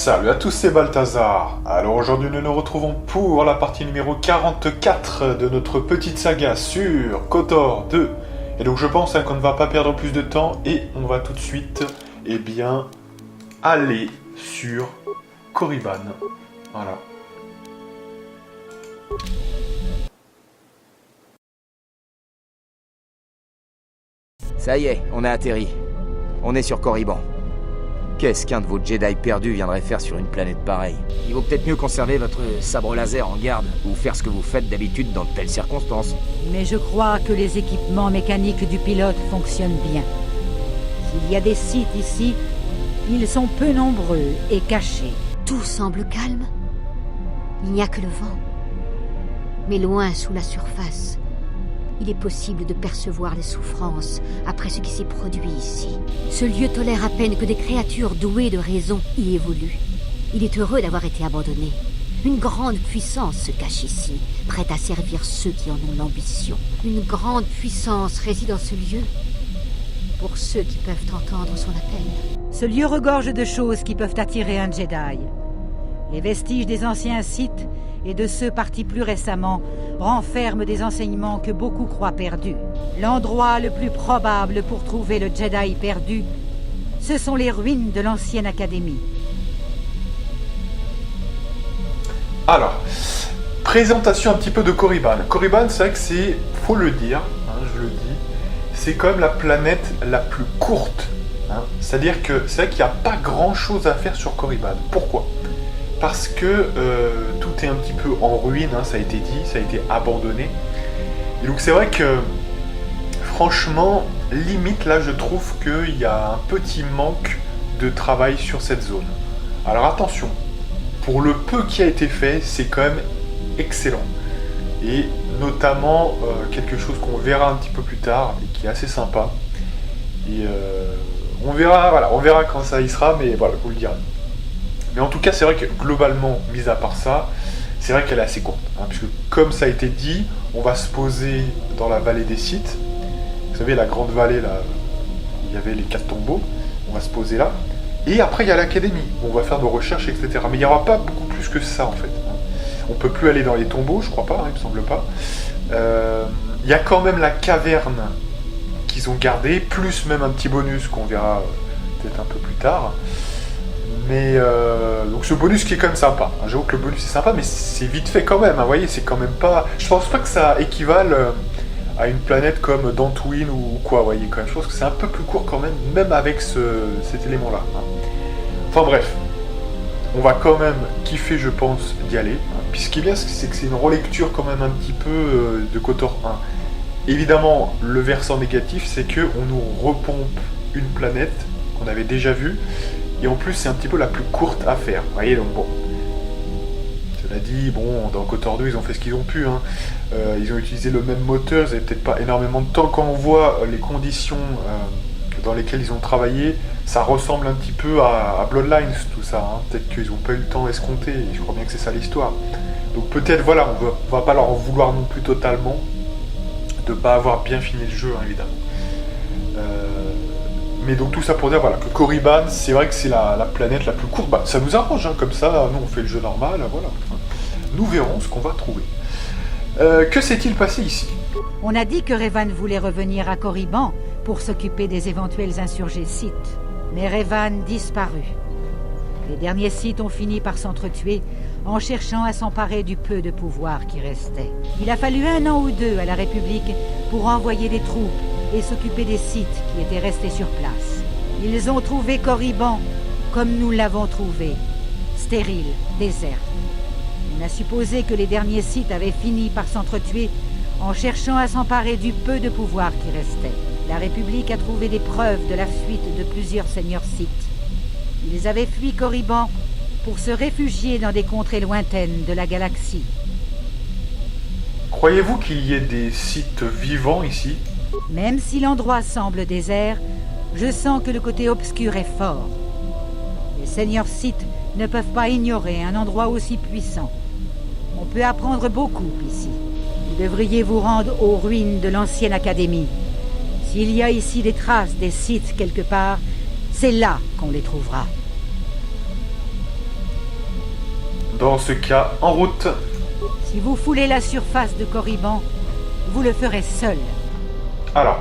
Salut à tous, c'est Balthazar. Alors aujourd'hui nous nous retrouvons pour la partie numéro 44 de notre petite saga sur KOTOR 2. Et donc je pense qu'on ne va pas perdre plus de temps et on va tout de suite aller sur Korriban. Voilà. Ça y est, on a atterri. On est sur Korriban. Qu'est-ce qu'un de vos Jedi perdus viendrait faire sur une planète pareille? Il vaut peut-être mieux conserver votre sabre laser en garde, ou faire ce que vous faites d'habitude dans de telles circonstances. Mais je crois que les équipements mécaniques du pilote fonctionnent bien. S'il y a des sites ici, ils sont peu nombreux et cachés. Tout semble calme. Il n'y a que le vent. Mais loin sous la surface, il est possible de percevoir les souffrances après ce qui s'est produit ici. Ce lieu tolère à peine que des créatures douées de raison y évoluent. Il est heureux d'avoir été abandonné. Une grande puissance se cache ici, prête à servir ceux qui en ont l'ambition. Une grande puissance réside dans ce lieu, pour ceux qui peuvent entendre son appel. Ce lieu regorge de choses qui peuvent attirer un Jedi. Les vestiges des anciens Sith et de ceux partis plus récemment renferment des enseignements que beaucoup croient perdus. L'endroit le plus probable pour trouver le Jedi perdu, ce sont les ruines de l'ancienne académie. Alors, présentation un petit peu de Korriban. Korriban, c'est vrai que c'est, faut le dire, je le dis, c'est quand même la planète la plus courte. C'est-à-dire que c'est vrai qu'il n'y a pas grand-chose à faire sur Korriban. Pourquoi ? Parce que tout est un petit peu en ruine, ça a été dit, ça a été abandonné. Et donc c'est vrai que, franchement, limite là je trouve qu'il y a un petit manque de travail sur cette zone. Alors attention, pour le peu qui a été fait, c'est quand même excellent. Et notamment quelque chose qu'on verra un petit peu plus tard et qui est assez sympa. Et on verra quand ça y sera, mais voilà, je vous le dirai. Mais en tout cas, c'est vrai que globalement, mis à part ça, c'est vrai qu'elle est assez courte. Puisque comme ça a été dit, on va se poser dans la vallée des Sith. Vous savez, la grande vallée, là, où il y avait les 4 tombeaux. On va se poser là. Et après, il y a l'académie, où on va faire nos recherches, etc. Mais il n'y aura pas beaucoup plus que ça, en fait. On peut plus aller dans les tombeaux, je crois pas, il me semble pas. Il y a quand même la caverne qu'ils ont gardée, plus même un petit bonus qu'on verra peut-être un peu plus tard. Mais donc ce bonus qui est quand même sympa. J'avoue que le bonus est sympa, mais c'est vite fait quand même. Vous voyez, c'est quand même pas. Je pense pas que ça équivale à une planète comme Dantooine ou quoi. Vous voyez, quand même, je pense que c'est un peu plus court quand même avec cet élément-là. Enfin bref, on va quand même kiffer, je pense, d'y aller. Puis ce qui est bien, c'est que c'est une relecture quand même un petit peu de KOTOR 1. Évidemment, le versant négatif, c'est que on nous repompe une planète qu'on avait déjà vue. Et en plus, c'est un petit peu la plus courte à faire. Vous voyez, donc bon. Cela dit, bon, dans KOTOR 2, ils ont fait ce qu'ils ont pu. Ils ont utilisé le même moteur, ils n'avaient peut-être pas énormément de temps. Quand on voit les conditions dans lesquelles ils ont travaillé, ça ressemble un petit peu à Bloodlines, tout ça. Peut-être qu'ils n'ont pas eu le temps escompté, et je crois bien que c'est ça l'histoire. Donc peut-être, voilà, on va pas leur en vouloir non plus totalement de ne pas avoir bien fini le jeu, évidemment. Mais donc tout ça pour dire voilà, que Korriban, c'est vrai que c'est la planète la plus courte. Bah, ça nous arrange, comme ça, nous on fait le jeu normal, voilà. Nous verrons ce qu'on va trouver. Que s'est-il passé ici? On a dit que Revan voulait revenir à Korriban pour s'occuper des éventuels insurgés Sith. Mais Revan disparut. Les derniers Sith ont fini par s'entretuer en cherchant à s'emparer du peu de pouvoir qui restait. Il a fallu 1 an ou 2 à la République pour envoyer des troupes et s'occuper des Sith qui étaient restés sur place. Ils ont trouvé Korriban comme nous l'avons trouvé, stérile, déserte. On a supposé que les derniers Sith avaient fini par s'entretuer en cherchant à s'emparer du peu de pouvoir qui restait. La République a trouvé des preuves de la fuite de plusieurs seigneurs Sith. Ils avaient fui Korriban pour se réfugier dans des contrées lointaines de la galaxie. Croyez-vous qu'il y ait des Sith vivants ici? Même si l'endroit semble désert, je sens que le côté obscur est fort. Les seigneurs Sith ne peuvent pas ignorer un endroit aussi puissant. On peut apprendre beaucoup ici. Vous devriez vous rendre aux ruines de l'ancienne académie. S'il y a ici des traces des Sith quelque part, c'est là qu'on les trouvera. Dans ce cas, en route. Si vous foulez la surface de Korriban, vous le ferez seul. Alors,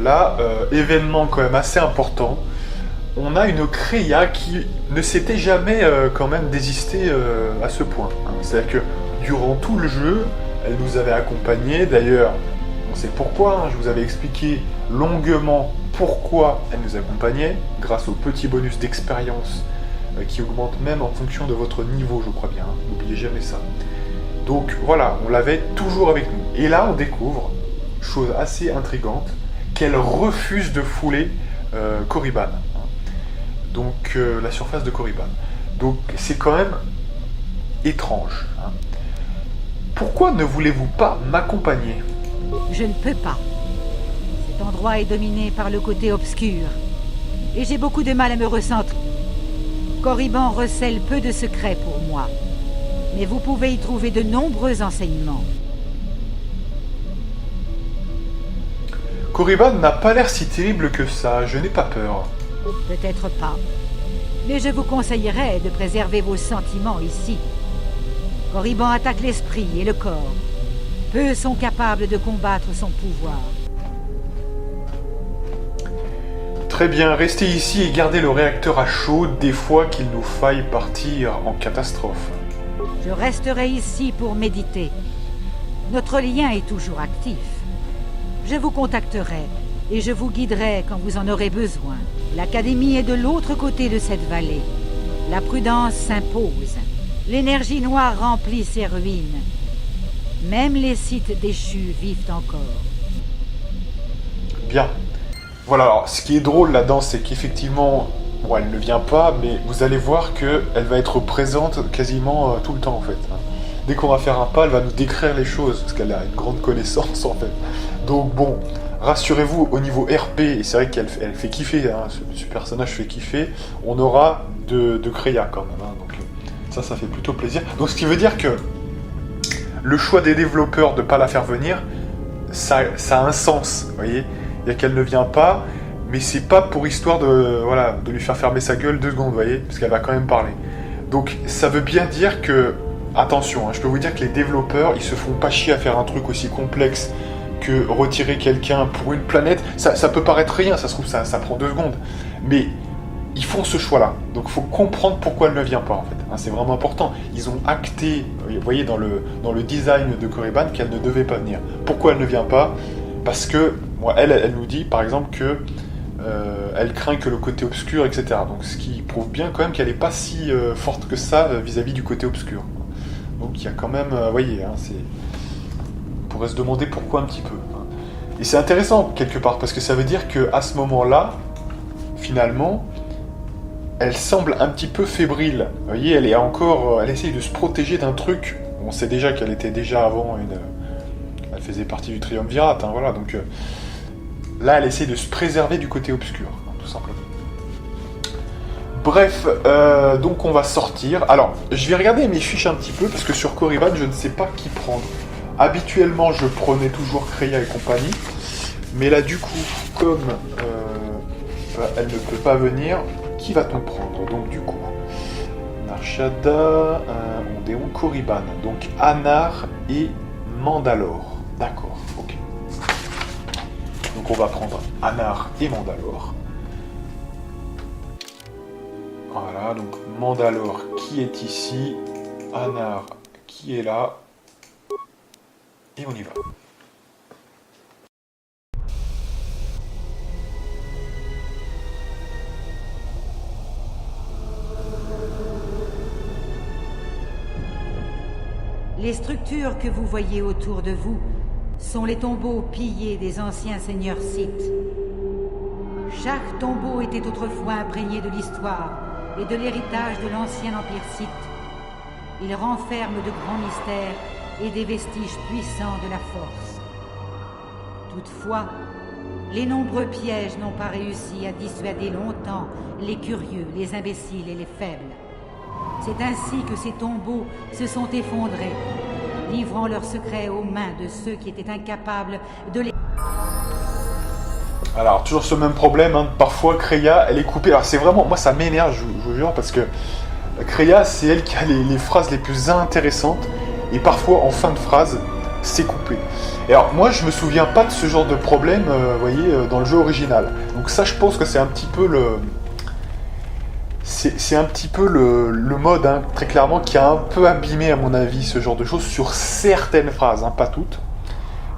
là, événement quand même assez important. On a une Kreia qui ne s'était jamais quand même désistée à ce point. Hein. C'est-à-dire que durant tout le jeu, elle nous avait accompagnés. D'ailleurs, on sait pourquoi. Hein. Je vous avais expliqué longuement pourquoi elle nous accompagnait, grâce au petit bonus d'expérience qui augmente même en fonction de votre niveau, je crois bien. Hein. N'oubliez jamais ça. Donc voilà, on l'avait toujours avec nous. Et là, on découvre, chose assez intrigante, qu'elle refuse de fouler Korriban. Donc la surface de Korriban. Donc c'est quand même étrange. Hein. Pourquoi ne voulez-vous pas m'accompagner? Je ne peux pas. Cet endroit est dominé par le côté obscur. Et j'ai beaucoup de mal à me recentrer. Korriban recèle peu de secrets pour moi. Mais vous pouvez y trouver de nombreux enseignements. Korriban n'a pas l'air si terrible que ça, je n'ai pas peur. Peut-être pas. Mais je vous conseillerais de préserver vos sentiments ici. Korriban attaque l'esprit et le corps. Peu sont capables de combattre son pouvoir. Très bien, restez ici et gardez le réacteur à chaud des fois qu'il nous faille partir en catastrophe. Je resterai ici pour méditer. Notre lien est toujours actif. Je vous contacterai et je vous guiderai quand vous en aurez besoin. L'Académie est de l'autre côté de cette vallée. La prudence s'impose. L'énergie noire remplit ses ruines. Même les sites déchus vivent encore. Bien. Voilà, alors ce qui est drôle là-dedans, c'est qu'effectivement, bon, elle ne vient pas, mais vous allez voir qu'elle va être présente quasiment tout le temps en fait. Dès qu'on va faire un pas, elle va nous décrire les choses, parce qu'elle a une grande connaissance en fait. Donc bon, rassurez-vous, au niveau RP, et c'est vrai qu'elle fait kiffer, hein, ce personnage fait kiffer, on aura de Kreia quand même. Hein, donc ça fait plutôt plaisir. Donc ce qui veut dire que le choix des développeurs de ne pas la faire venir, ça a un sens, vous voyez. Il y a qu'elle ne vient pas, mais c'est pas pour histoire de lui faire fermer sa gueule 2 secondes, vous voyez, parce qu'elle va quand même parler. Donc ça veut bien dire que, attention, hein, je peux vous dire que les développeurs, ils se font pas chier à faire un truc aussi complexe que retirer quelqu'un pour une planète. Ça peut paraître rien, ça se trouve, ça prend 2 secondes, mais ils font ce choix-là. Donc il faut comprendre pourquoi elle ne vient pas, en fait. Hein, c'est vraiment important. Ils ont acté, vous voyez, dans le design de Korriban, qu'elle ne devait pas venir. Pourquoi elle ne vient pas? Parce que, bon, elle nous dit, par exemple, que elle craint que le côté obscur, etc. Donc ce qui prouve bien quand même qu'elle n'est pas si forte que ça vis-à-vis du côté obscur. Donc il y a quand même, vous voyez, hein, on pourrait se demander pourquoi un petit peu. Hein. Et c'est intéressant, quelque part, parce que ça veut dire qu'à ce moment-là, finalement, elle semble un petit peu fébrile. Vous voyez, elle essaye de se protéger d'un truc. On sait déjà qu'elle était déjà avant elle faisait partie du triumvirat, hein, voilà. Donc là, elle essaie de se préserver du côté obscur, hein, tout simplement. Bref, donc on va sortir. Alors, je vais regarder mes fiches un petit peu parce que sur Korriban, je ne sais pas qui prendre. Habituellement, je prenais toujours Kreia et compagnie, mais là, du coup, comme elle ne peut pas venir. Qui va-t-on prendre? Donc du coup, Narshada, Ondéon, Korriban. Donc Anar et Mandalore. D'accord, ok. Donc on va prendre Anar et Mandalore. Voilà, donc Mandalore qui est ici, Anar qui est là, et on y va. Les structures que vous voyez autour de vous sont les tombeaux pillés des anciens seigneurs Sith. Chaque tombeau était autrefois imprégné de l'histoire et de l'héritage de l'ancien empire Sith. Il renferme de grands mystères et des vestiges puissants de la force. Toutefois, les nombreux pièges n'ont pas réussi à dissuader longtemps les curieux, les imbéciles et les faibles. C'est ainsi que ces tombeaux se sont effondrés, livrant leurs secrets aux mains de ceux qui étaient incapables de les... Alors, toujours ce même problème, hein. Parfois Kreia, elle est coupée. Alors c'est vraiment, moi ça m'énerve, je vous jure, parce que Kreia, c'est elle qui a les phrases les plus intéressantes, et parfois en fin de phrase, c'est coupé. Et alors moi je me souviens pas de ce genre de problème, vous voyez, dans le jeu original. Donc ça je pense que c'est un petit peu le... C'est un petit peu le mode, hein, très clairement, qui a un peu abîmé à mon avis ce genre de choses sur certaines phrases, hein, pas toutes.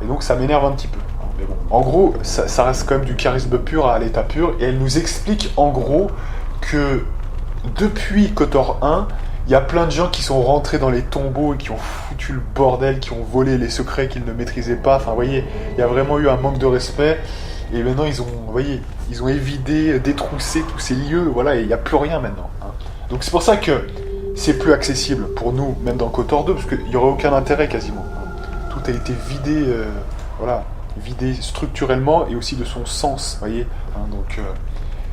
Et donc ça m'énerve un petit peu. Mais bon, en gros, ça reste quand même du charisme pur à l'état pur, et elle nous explique en gros que depuis KOTOR 1, il y a plein de gens qui sont rentrés dans les tombeaux et qui ont foutu le bordel, qui ont volé les secrets qu'ils ne maîtrisaient pas. Enfin, vous voyez, il y a vraiment eu un manque de respect. Et maintenant, ils ont évidé, détroussé tous ces lieux. Voilà, et il n'y a plus rien maintenant. Hein. Donc c'est pour ça que c'est plus accessible pour nous, même dans KOTOR 2, parce qu'il n'y aurait aucun intérêt quasiment. Hein. Tout a été vidé, vidé structurellement et aussi de son sens, vous voyez. Hein, donc...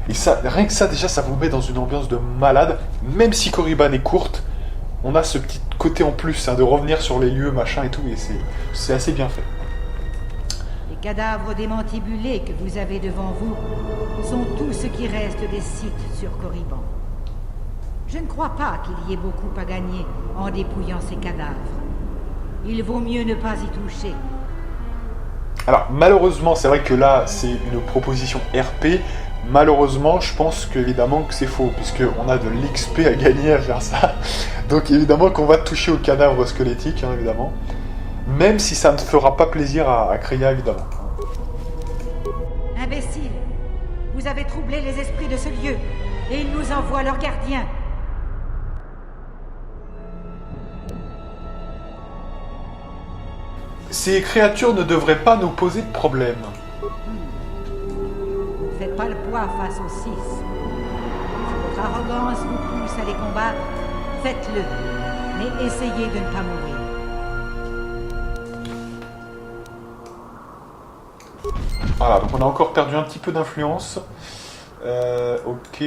Et ça, rien que ça, déjà, ça vous met dans une ambiance de malade. Même si Korriban est courte, on a ce petit côté en plus, hein, de revenir sur les lieux, machin et tout, et c'est assez bien fait. Les cadavres démantibulés que vous avez devant vous sont tout ce qui reste des Sith sur Korriban. Je ne crois pas qu'il y ait beaucoup à gagner en dépouillant ces cadavres. Il vaut mieux ne pas y toucher. Alors, malheureusement, c'est vrai que là, c'est une proposition RP. Malheureusement, je pense qu'évidemment que c'est faux, puisqu'on a de l'XP à gagner à faire ça. Donc évidemment qu'on va toucher au cadavre squelettique, hein, évidemment. Même si ça ne fera pas plaisir à Kreia, évidemment. Imbécile, vous avez troublé les esprits de ce lieu, et ils nous envoient leurs gardiens. Ces créatures ne devraient pas nous poser de problème. Faites pas le poids face aux 6. Si votre arrogance vous pousse à les combattre, faites-le. Mais essayez de ne pas mourir. Voilà, donc on a encore perdu un petit peu d'influence. Ok.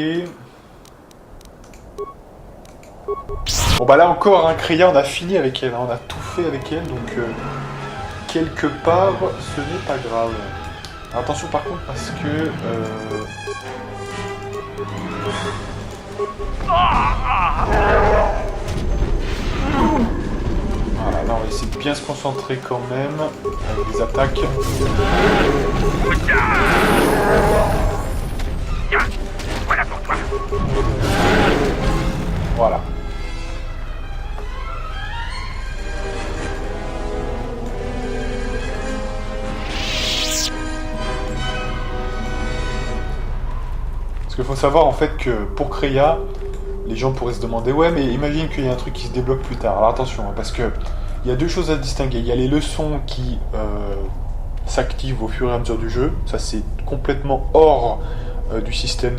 Bon bah là encore, hein, Kreia, on a fini avec elle, hein, on a tout fait avec elle, donc quelque part, ce n'est pas grave. Attention par contre parce que... Voilà, là on va essayer de bien se concentrer quand même avec les attaques. Voilà pour toi. Voilà. Il faut savoir en fait que pour Kreia, les gens pourraient se demander ouais mais imagine qu'il y a un truc qui se débloque plus tard. Alors attention, hein, parce que il y a deux choses à distinguer. Il y a les leçons qui s'activent au fur et à mesure du jeu. Ça c'est complètement hors du système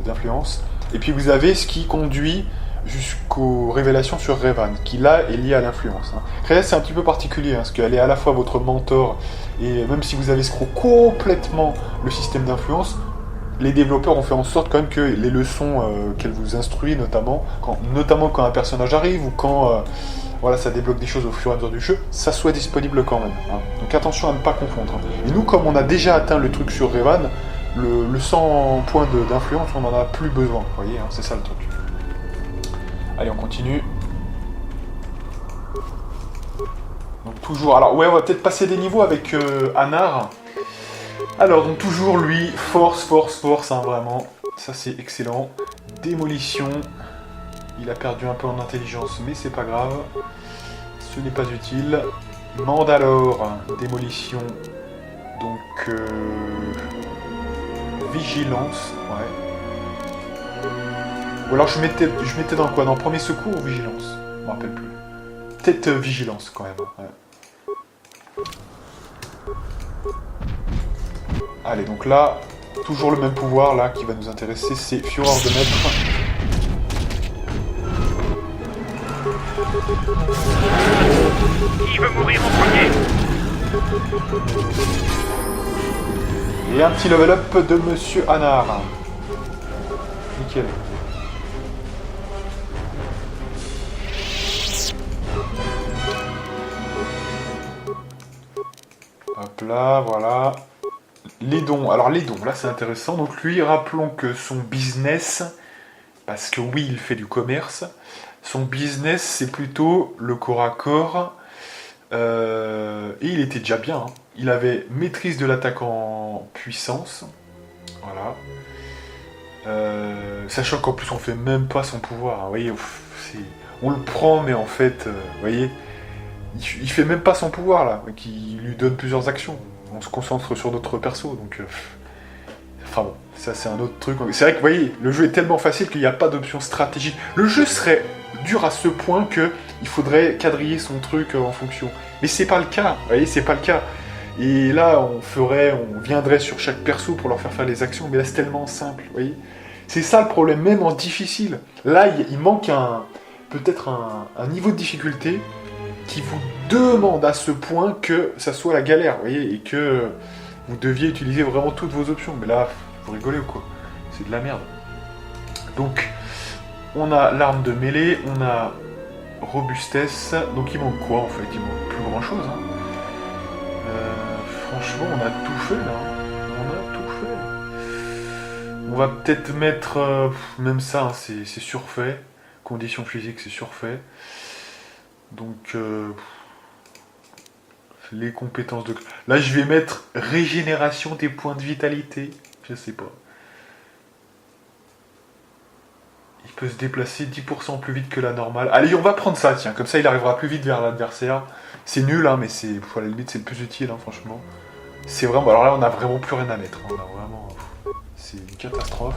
d'influence. Et puis vous avez ce qui conduit jusqu'aux révélations sur Revan, qui là est lié à l'influence. Hein. Kreia c'est un petit peu particulier, hein, parce qu'elle est à la fois votre mentor, et même si vous avez escroc complètement le système d'influence, les développeurs ont fait en sorte quand même que les leçons qu'elle vous instruit, notamment quand un personnage arrive ou quand voilà, ça débloque des choses au fur et à mesure du jeu, ça soit disponible quand même. Hein. Donc attention à ne pas confondre. Et nous, comme on a déjà atteint le truc sur Revan, le 100 points d'influence, on n'en a plus besoin. Vous voyez, hein, c'est ça le truc. Allez, on continue. Donc toujours... Alors ouais, on va peut-être passer des niveaux avec Anar. Alors, donc toujours lui, force, hein, vraiment. Ça, c'est excellent. Démolition. Il a perdu un peu en intelligence, mais c'est pas grave. Ce n'est pas utile. Mandalore, démolition. Donc, vigilance, ouais. Ou alors je mettais dans quoi? Dans premier secours ou vigilance? Je me rappelle plus. Peut-être vigilance, quand même. Ouais. Allez, donc là, toujours le même pouvoir là qui va nous intéresser, c'est Fureur de Maître. Qui veut mourir en premier? Et un petit level up de Monsieur Anar. Nickel. Hop là, voilà. Les dons. Alors les dons, là c'est intéressant. Donc lui, rappelons que son business, parce que oui, il fait du commerce. Son business, c'est plutôt le corps à corps. Et il était déjà bien. Hein. Il avait maîtrise de l'attaque en puissance. Voilà. Sachant qu'en plus, on fait même pas son pouvoir. Hein. Vous voyez, on le prend, mais en fait, vous voyez, il fait même pas son pouvoir là, qui lui donne plusieurs actions. On se concentre sur notre perso, donc. Enfin bon, ça c'est un autre truc. C'est vrai que vous voyez, le jeu est tellement facile qu'il n'y a pas d'option stratégique. Le jeu serait dur à ce point que il faudrait quadriller son truc en fonction. Mais c'est pas le cas, vous voyez, c'est pas le cas. Et là, on viendrait sur chaque perso pour leur faire les actions, mais là c'est tellement simple, vous voyez. C'est ça le problème, même en difficile. Là, il manque peut-être un niveau de difficulté qui vous demande à ce point que ça soit la galère, vous voyez, et que vous deviez utiliser vraiment toutes vos options. Mais là, vous rigolez ou quoi? C'est de la merde. Donc, on a l'arme de mêlée, on a robustesse. Donc il manque quoi en fait? Il manque plus grand chose. Hein. Franchement, on a tout fait là. On a tout fait. On va peut-être mettre... même ça, hein, c'est surfait. Conditions physiques, c'est surfait. Donc... les compétences de... Là, je vais mettre régénération des points de vitalité. Je sais pas. Il peut se déplacer 10% plus vite que la normale. Allez, on va prendre ça, tiens. Comme ça, il arrivera plus vite vers l'adversaire. C'est nul, hein, mais c'est... à la limite, c'est le plus utile, hein, franchement. C'est vraiment... Alors là, on a vraiment plus rien à mettre. Hein. On a vraiment... C'est une catastrophe.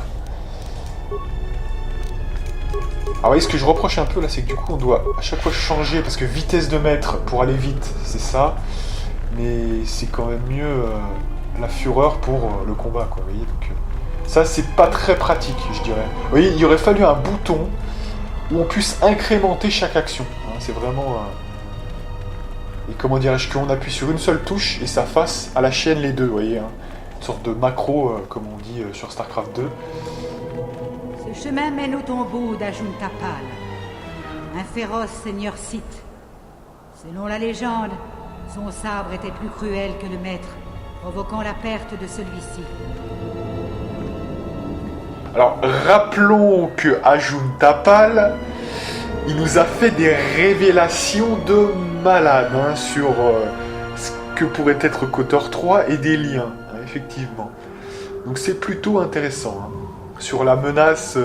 Alors oui, ce que je reproche un peu là, c'est que du coup on doit à chaque fois changer, parce que vitesse de mètre pour aller vite, c'est ça, mais c'est quand même mieux la fureur pour le combat, quoi, vous voyez, donc ça c'est pas très pratique, je dirais. Vous voyez, il aurait fallu un bouton où on puisse incrémenter chaque action, hein, c'est vraiment... Et comment dirais-je, qu'on appuie sur une seule touche et ça fasse à la chaîne les deux, vous voyez, hein, une sorte de macro, comme on dit sur StarCraft 2. Ce chemin mène au tombeau d'Ajun-Tapal, un féroce seigneur Sith. Selon la légende, son sabre était plus cruel que le maître, provoquant la perte de celui-ci. Alors, rappelons que Ajun-Tapal, il nous a fait des révélations de malade hein, sur ce que pourrait être KOTOR 3 et des liens, hein, effectivement. Donc c'est plutôt intéressant. Hein. Sur la menace...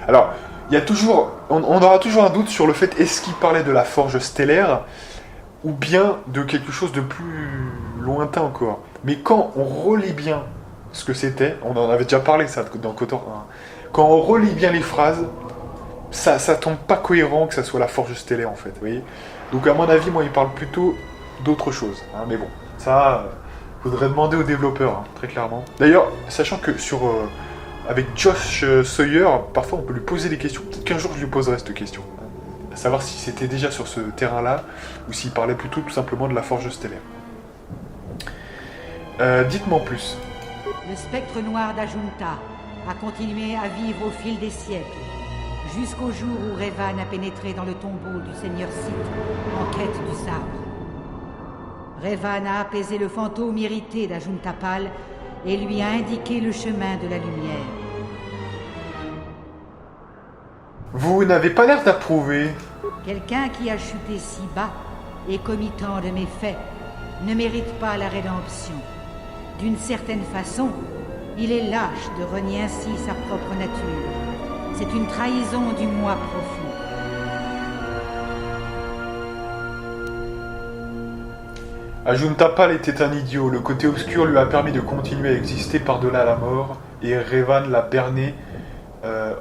Alors, il y a toujours... On aura toujours un doute sur le fait, est-ce qu'il parlait de la forge stellaire ou bien de quelque chose de plus lointain encore. Mais quand on relit bien ce que c'était, on en avait déjà parlé ça dans KOTOR 1, quand on relit bien les phrases, ça tombe pas cohérent que ça soit la forge stellaire en fait, vous voyez. Donc à mon avis, moi il parle plutôt d'autre chose, hein, mais bon, ça... faudrait demander aux développeurs, hein, très clairement. D'ailleurs, sachant que avec Josh Sawyer, parfois on peut lui poser des questions. Peut-être qu'un jour je lui poserai cette question. À savoir si c'était déjà sur ce terrain-là, ou s'il parlait plutôt tout simplement de la forge stellaire. Dites-moi en plus. Le spectre noir d'Ajunta a continué à vivre au fil des siècles, jusqu'au jour où Revan a pénétré dans le tombeau du seigneur Sith en quête du sabre. Revan a apaisé le fantôme irrité d'Ajun-Tapal et lui a indiqué le chemin de la lumière. Vous n'avez pas l'air d'approuver. Quelqu'un qui a chuté si bas et commis tant de méfaits ne mérite pas la rédemption. D'une certaine façon, il est lâche de renier ainsi sa propre nature. C'est une trahison du moi profond. Ajun-Tapal était un idiot. Le côté obscur lui a permis de continuer à exister par-delà la mort, et Revan l'a berné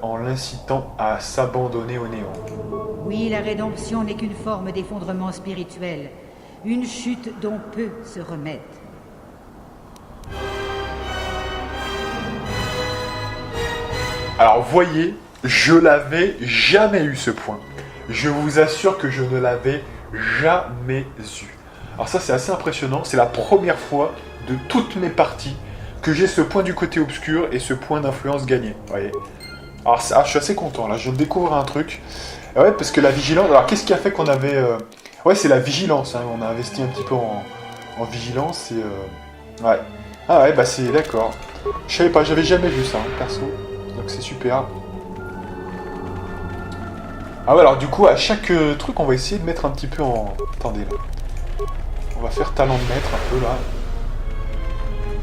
en l'incitant à s'abandonner au néant. Oui, la rédemption n'est qu'une forme d'effondrement spirituel, une chute dont peu se remettent. Alors voyez, je l'avais jamais eu ce point. Je vous assure que je ne l'avais jamais eu. Alors ça c'est assez impressionnant, c'est la première fois de toutes mes parties que j'ai ce point du côté obscur et ce point d'influence gagné. Voyez. Alors je suis assez content là, je découvre un truc. Ouais, parce que la vigilance, alors qu'est-ce qui a fait qu'on avait... Ouais, c'est la vigilance, hein. On a investi un petit peu en vigilance et... Ouais. Ah ouais, bah c'est d'accord. Je savais pas, j'avais jamais vu ça, hein, perso. Donc c'est super. Ah ouais, alors du coup, à chaque truc, on va essayer de mettre un petit peu en... Attendez, là. On va faire talent de maître, un peu, là.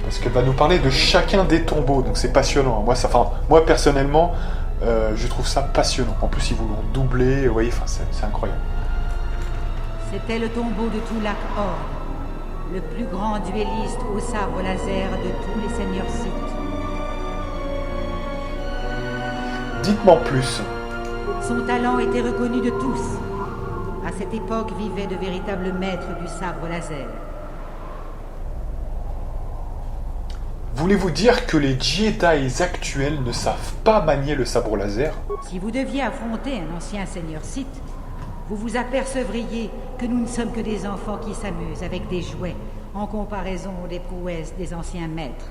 Parce qu'elle va nous parler de chacun des tombeaux, donc c'est passionnant. Moi, personnellement, je trouve ça passionnant. En plus, ils vous l'ont doublé, vous voyez, c'est incroyable. C'était le tombeau de Tulak Or, le plus grand duelliste au sabre laser de tous les seigneurs Sith. Dites-moi en plus. Son talent était reconnu de tous. À cette époque vivaient de véritables maîtres du sabre laser. Voulez-vous dire que les Jedi actuels ne savent pas manier le sabre laser? Si vous deviez affronter un ancien seigneur Sith, vous vous apercevriez que nous ne sommes que des enfants qui s'amusent avec des jouets en comparaison des prouesses des anciens maîtres.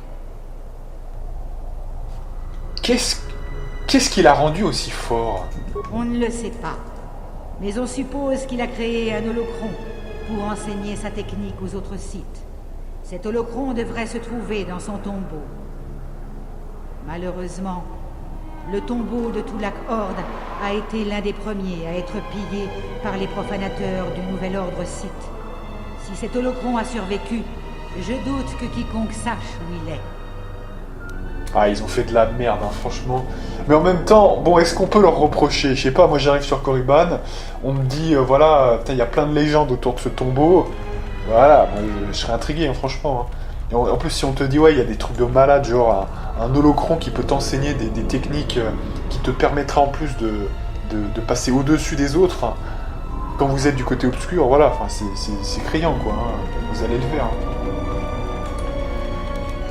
Qu'est-ce qui l'a rendu aussi fort? On ne le sait pas, mais on suppose qu'il a créé un holocron pour enseigner sa technique aux autres Sith. Cet holocron devrait se trouver dans son tombeau. Malheureusement, le tombeau de Tulak Horde a été l'un des premiers à être pillé par les profanateurs du nouvel ordre Sith. Si cet holocron a survécu, je doute que quiconque sache où il est. Ah, ils ont fait de la merde, hein, franchement. Mais en même temps, bon, est-ce qu'on peut leur reprocher? Je sais pas, moi j'arrive sur Korriban, on me dit, voilà, il y a plein de légendes autour de ce tombeau. Voilà, moi, je serais intrigué, hein, franchement. Hein. Et en plus, si on te dit, ouais, il y a des trucs de malade, genre un holocron qui peut t'enseigner des techniques qui te permettra en plus de passer au-dessus des autres, hein. Quand vous êtes du côté obscur, voilà, c'est criant, quoi. Hein. Vous allez le faire. Hein.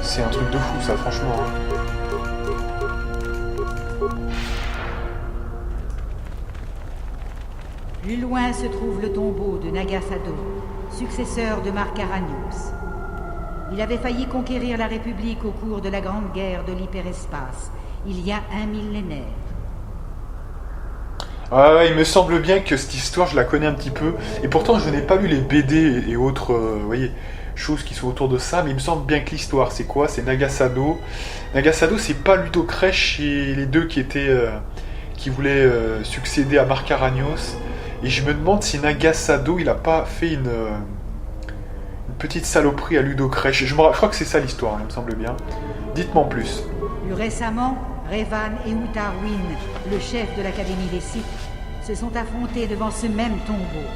C'est un truc de fou, ça, franchement. Hein. Plus loin se trouve le tombeau de Nagasado, successeur de Marc Aranius. Il avait failli conquérir la République au cours de la Grande Guerre de l'hyperespace, il y a un millénaire. Ouais, il me semble bien que cette histoire, je la connais un petit peu. Et pourtant, je n'ai pas lu les BD et autres, voyez, choses qui sont autour de ça. Mais il me semble bien que l'histoire, c'est quoi? C'est Nagasado. Nagasado, c'est pas Ludo Kresh et les deux qui voulaient succéder à Marc Aranios. Et je me demande si Nagasado, il a pas fait une petite saloperie à Ludo Kresh. Je crois que c'est ça l'histoire, il me semble bien. Dites-moi en plus. Plus récemment, Revan et Utarwin, le chef de l'Académie des Sith, se sont affrontés devant ce même tombeau.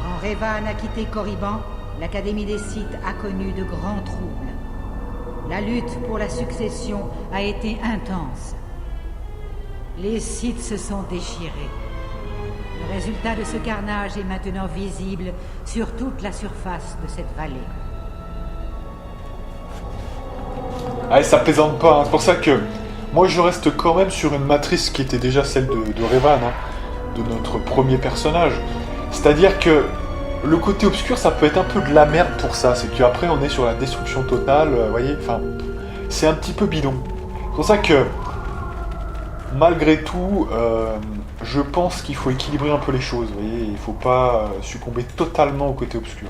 Quand Revan a quitté Korriban, l'Académie des Sith a connu de grands troubles. La lutte pour la succession a été intense. Les Sith se sont déchirés. Le résultat de ce carnage est maintenant visible sur toute la surface de cette vallée. Ah, ça plaisante pas, hein. C'est pour ça que moi je reste quand même sur une matrice qui était déjà celle de Revan, hein, de notre premier personnage. C'est-à-dire que le côté obscur, ça peut être un peu de la merde pour ça. C'est qu'après on est sur la destruction totale, vous voyez, enfin, c'est un petit peu bidon. C'est pour ça que, malgré tout, je pense qu'il faut équilibrer un peu les choses, vous voyez, il faut pas succomber totalement au côté obscur.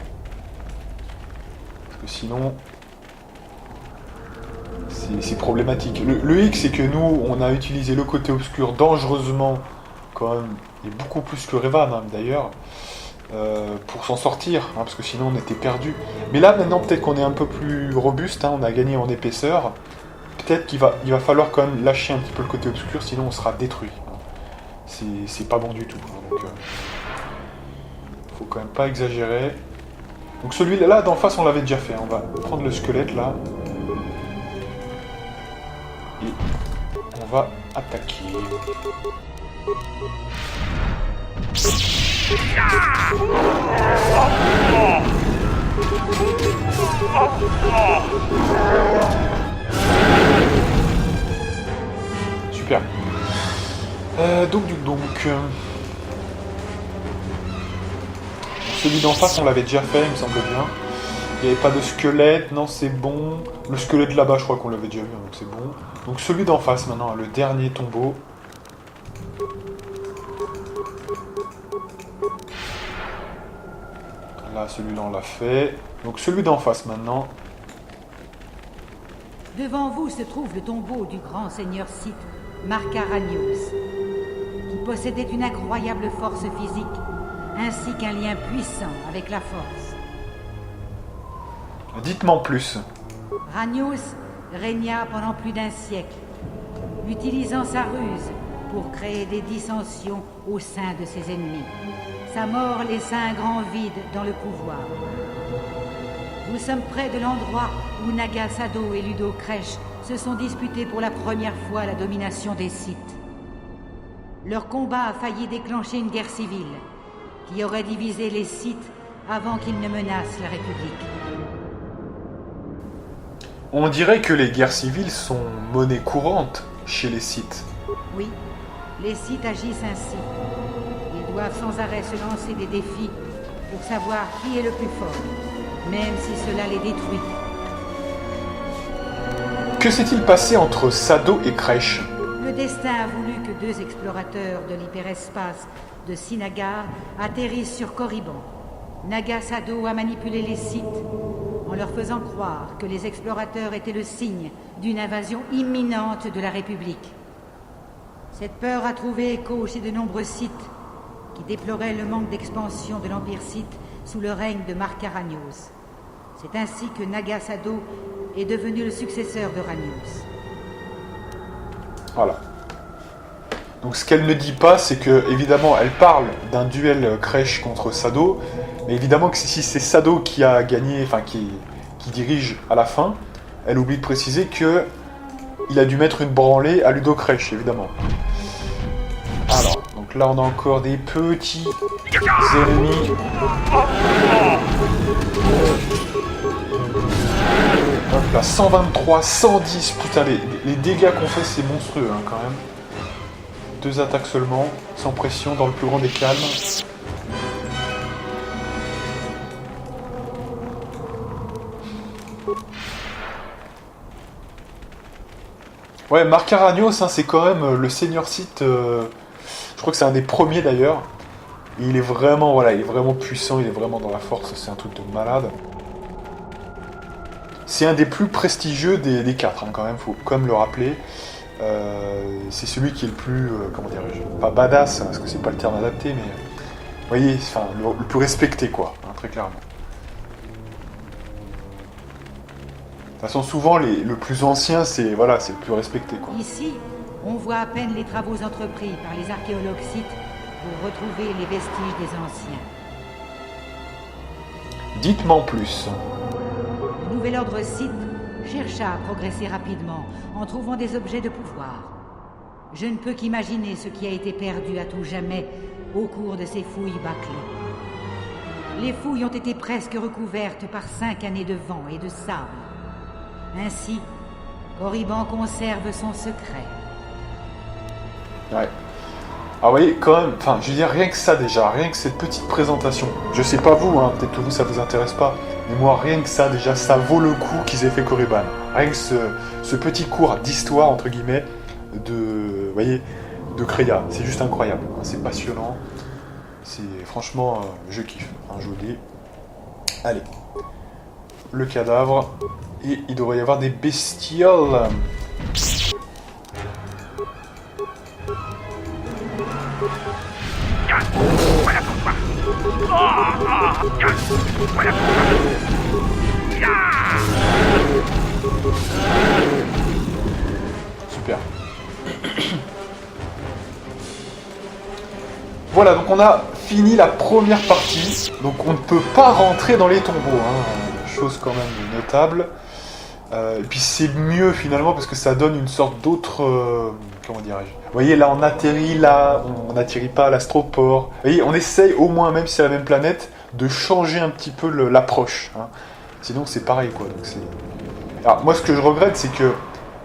Parce que sinon... c'est problématique. Le hic, c'est que nous, on a utilisé le côté obscur dangereusement, quand même, et beaucoup plus que Revan, hein, d'ailleurs, pour s'en sortir, hein, parce que sinon on était perdu. Mais là, maintenant, peut-être qu'on est un peu plus robuste, hein, on a gagné en épaisseur. Peut-être qu'il va falloir quand même lâcher un petit peu le côté obscur, sinon on sera détruit. Hein. C'est pas bon du tout. Hein, donc, faut quand même pas exagérer. Donc celui-là, d'en face, on l'avait déjà fait. On va prendre le squelette, là. Et on va attaquer. Super. Celui d'en face, on l'avait déjà fait, il me semble bien. Il n'y avait pas de squelette, non, c'est bon. Le squelette là-bas, je crois qu'on l'avait déjà vu, donc c'est bon. Donc celui d'en face maintenant, le dernier tombeau. Là, celui-là, on l'a fait. Donc celui d'en face maintenant. Devant vous se trouve le tombeau du grand seigneur Sith, Marc Aranios, qui possédait une incroyable force physique, ainsi qu'un lien puissant avec la force. Dites-moi en plus. Ragnos régna pendant plus d'un siècle, utilisant sa ruse pour créer des dissensions au sein de ses ennemis. Sa mort laissa un grand vide dans le pouvoir. Nous sommes près de l'endroit où Naga Sado et Ludo Kresh se sont disputés pour la première fois la domination des Sith. Leur combat a failli déclencher une guerre civile qui aurait divisé les Sith avant qu'ils ne menacent la République. On dirait que les guerres civiles sont monnaie courante chez les Sith. Oui, les Sith agissent ainsi. Ils doivent sans arrêt se lancer des défis pour savoir qui est le plus fort, même si cela les détruit. Que s'est-il passé entre Sado et Kresh? Le destin a voulu que 2 explorateurs de l'hyperespace de Sinagar atterrissent sur Korriban. Naga Sado a manipulé les Sith en leur faisant croire que les explorateurs étaient le signe d'une invasion imminente de la République. Cette peur a trouvé écho chez de nombreux Sith qui déploraient le manque d'expansion de l'Empire Sith sous le règne de Marka Ragnos. C'est ainsi que Naga Sado est devenu le successeur de Ragnos. Voilà. Donc ce qu'elle ne dit pas, c'est que, évidemment, elle parle d'un duel Kresh contre Sado, mais évidemment que si c'est Sado qui a gagné, enfin qui dirige à la fin, elle oublie de préciser que il a dû mettre une branlée à Ludo Kresh, évidemment. Alors, donc là on a encore des petits ennemis. Hop là, 123, 110, putain, les dégâts qu'on fait, c'est monstrueux hein, quand même. 2 attaques seulement, sans pression, dans le plus grand des calmes. Ouais, Marka Ragnos, hein, c'est quand même le seigneur Sith. Je crois que c'est un des premiers d'ailleurs. Et il est vraiment, voilà, il est vraiment puissant, il est vraiment dans la force, c'est un truc de malade. C'est un des plus prestigieux des 4, hein, quand même, faut quand même le rappeler. C'est celui qui est le plus, comment dirais-je, pas badass, parce que c'est pas le terme adapté, mais vous voyez, enfin, le plus respecté, quoi, hein, très clairement. De toute façon, souvent, le plus ancien, c'est voilà, c'est le plus respecté, quoi. Ici, on voit à peine les travaux entrepris par les archéologues Sith pour retrouver les vestiges des anciens. Dites-moi en plus. Le nouvel ordre Sith chercha à progresser rapidement en trouvant des objets de pouvoir. Je ne peux qu'imaginer ce qui a été perdu à tout jamais au cours de ces fouilles bâclées. Les fouilles ont été presque recouvertes par 5 années de vent et de sable. Ainsi, Korriban conserve son secret. Ouais. Ah vous voyez, quand même, enfin, je veux dire, rien que ça déjà, rien que cette petite présentation. Je sais pas vous, hein, peut-être que vous, ça vous intéresse pas, mais moi, rien que ça, déjà, ça vaut le coup qu'ils aient fait Korriban. Rien que ce petit cours d'histoire, entre guillemets, vous voyez, de Kreia. C'est juste incroyable, hein, c'est passionnant. C'est, franchement, je kiffe, hein, je vous le dis. Allez. Le cadavre, et il devrait y avoir des bestioles. Voilà pour toi. Voilà pour toi. Super. Voilà, donc on a fini la première partie. Donc on ne peut pas rentrer dans les tombeaux, hein, chose quand même notable. Et puis c'est mieux finalement parce que ça donne une sorte d'autre... comment dirais-je? Vous voyez, là on atterrit là, on n'atterrit pas à l'astroport. Vous voyez, on essaye au moins, même si c'est la même planète, de changer un petit peu l'approche. Hein. Sinon c'est pareil quoi. Donc c'est... Alors moi ce que je regrette c'est que,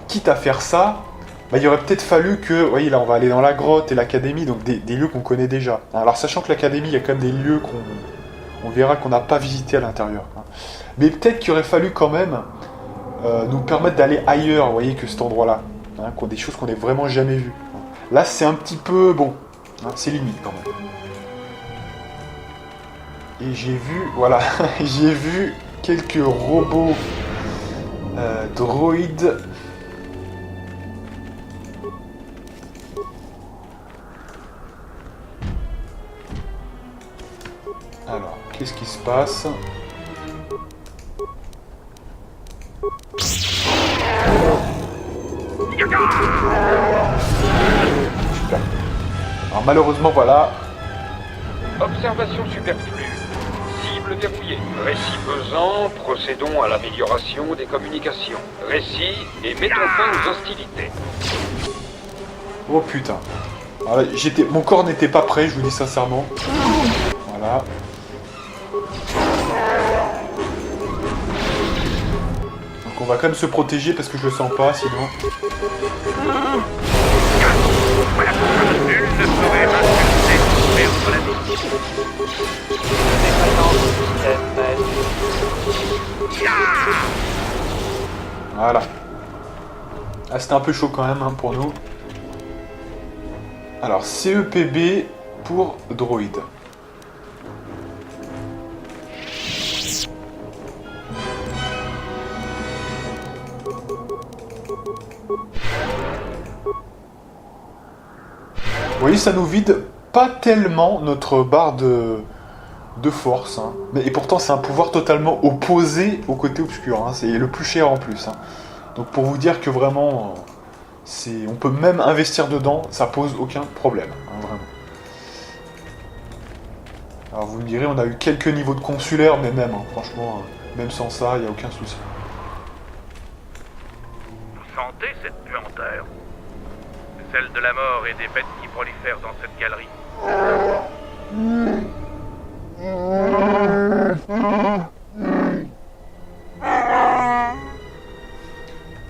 quitte à faire ça, bah, il aurait peut-être fallu que, vous voyez là on va aller dans la grotte et l'académie, donc des lieux qu'on connaît déjà. Alors sachant que l'académie, il y a quand même des lieux qu'on verra qu'on n'a pas visités à l'intérieur. Hein. Mais peut-être qu'il aurait fallu quand même nous permettre d'aller ailleurs, vous voyez, que cet endroit-là. Hein, des choses qu'on n'ait vraiment jamais vues. Là c'est un petit peu, bon, hein, c'est limite quand même. Et j'ai vu, voilà, j'ai vu quelques robots droïdes. Alors, qu'est-ce qui se passe? Super. Alors malheureusement, voilà. Observation superflue. Cible verrouillée. Récit pesant, procédons à l'amélioration des communications. Récit et mettons fin aux hostilités. Oh putain. Alors, mon corps n'était pas prêt, je vous dis sincèrement. Voilà. Donc on va quand même se protéger parce que je le sens pas, sinon... Nul ne saurait m'insulter pour perdre la vie. Voilà. Ah, c'était un peu chaud quand même hein, pour nous. Alors, CEPB pour droïde. Vous voyez, ça nous vide pas tellement notre barre de force. Hein. Et pourtant, c'est un pouvoir totalement opposé au côté obscur. Hein. C'est le plus cher en plus. Hein. Donc pour vous dire que vraiment, on peut même investir dedans, ça pose aucun problème. Hein, vraiment. Alors vous me direz, on a eu quelques niveaux de consulaire, mais même, hein, franchement, même sans ça, il n'y a aucun souci. Vous sentez cette puanteur? Celle de la mort et des bêtes qui prolifèrent dans cette galerie.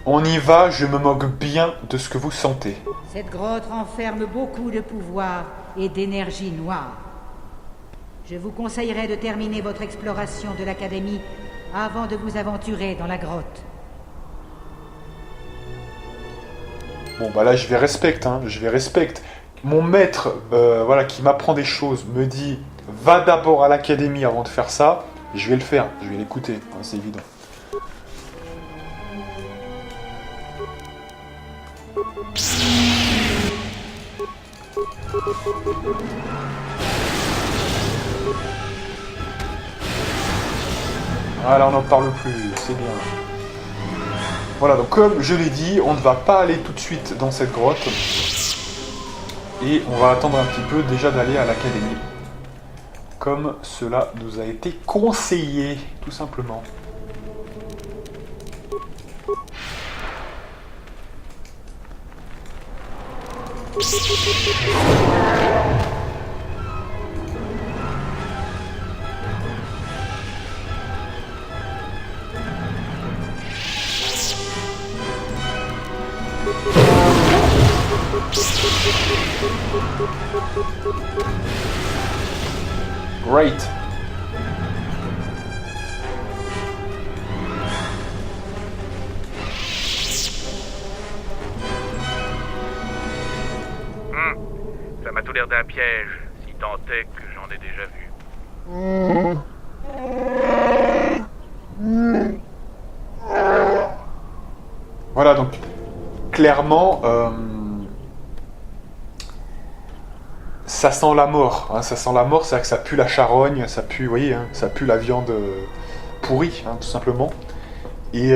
On y va, je me moque bien de ce que vous sentez. Cette grotte renferme beaucoup de pouvoir et d'énergie noire. Je vous conseillerais de terminer votre exploration de l'académie avant de vous aventurer dans la grotte. Bon bah là je vais respecter, hein, je vais respecter. Mon maître, voilà, qui m'apprend des choses, me dit va d'abord à l'académie avant de faire ça. Je vais le faire, je vais l'écouter, hein, c'est évident. Voilà, on n'en parle plus, c'est bien. Voilà, donc comme je l'ai dit, on ne va pas aller tout de suite dans cette grotte. Et on va attendre un petit peu déjà d'aller à l'académie. Comme cela nous a été conseillé, tout simplement. Great. Ça m'a tout l'air d'un piège, si tant est que j'en ai déjà vu. Voilà, donc clairement, ça sent la mort. Hein, ça sent la mort, c'est-à-dire que ça pue la charogne, ça pue, vous voyez, hein, ça pue la viande pourrie, hein, tout simplement. Et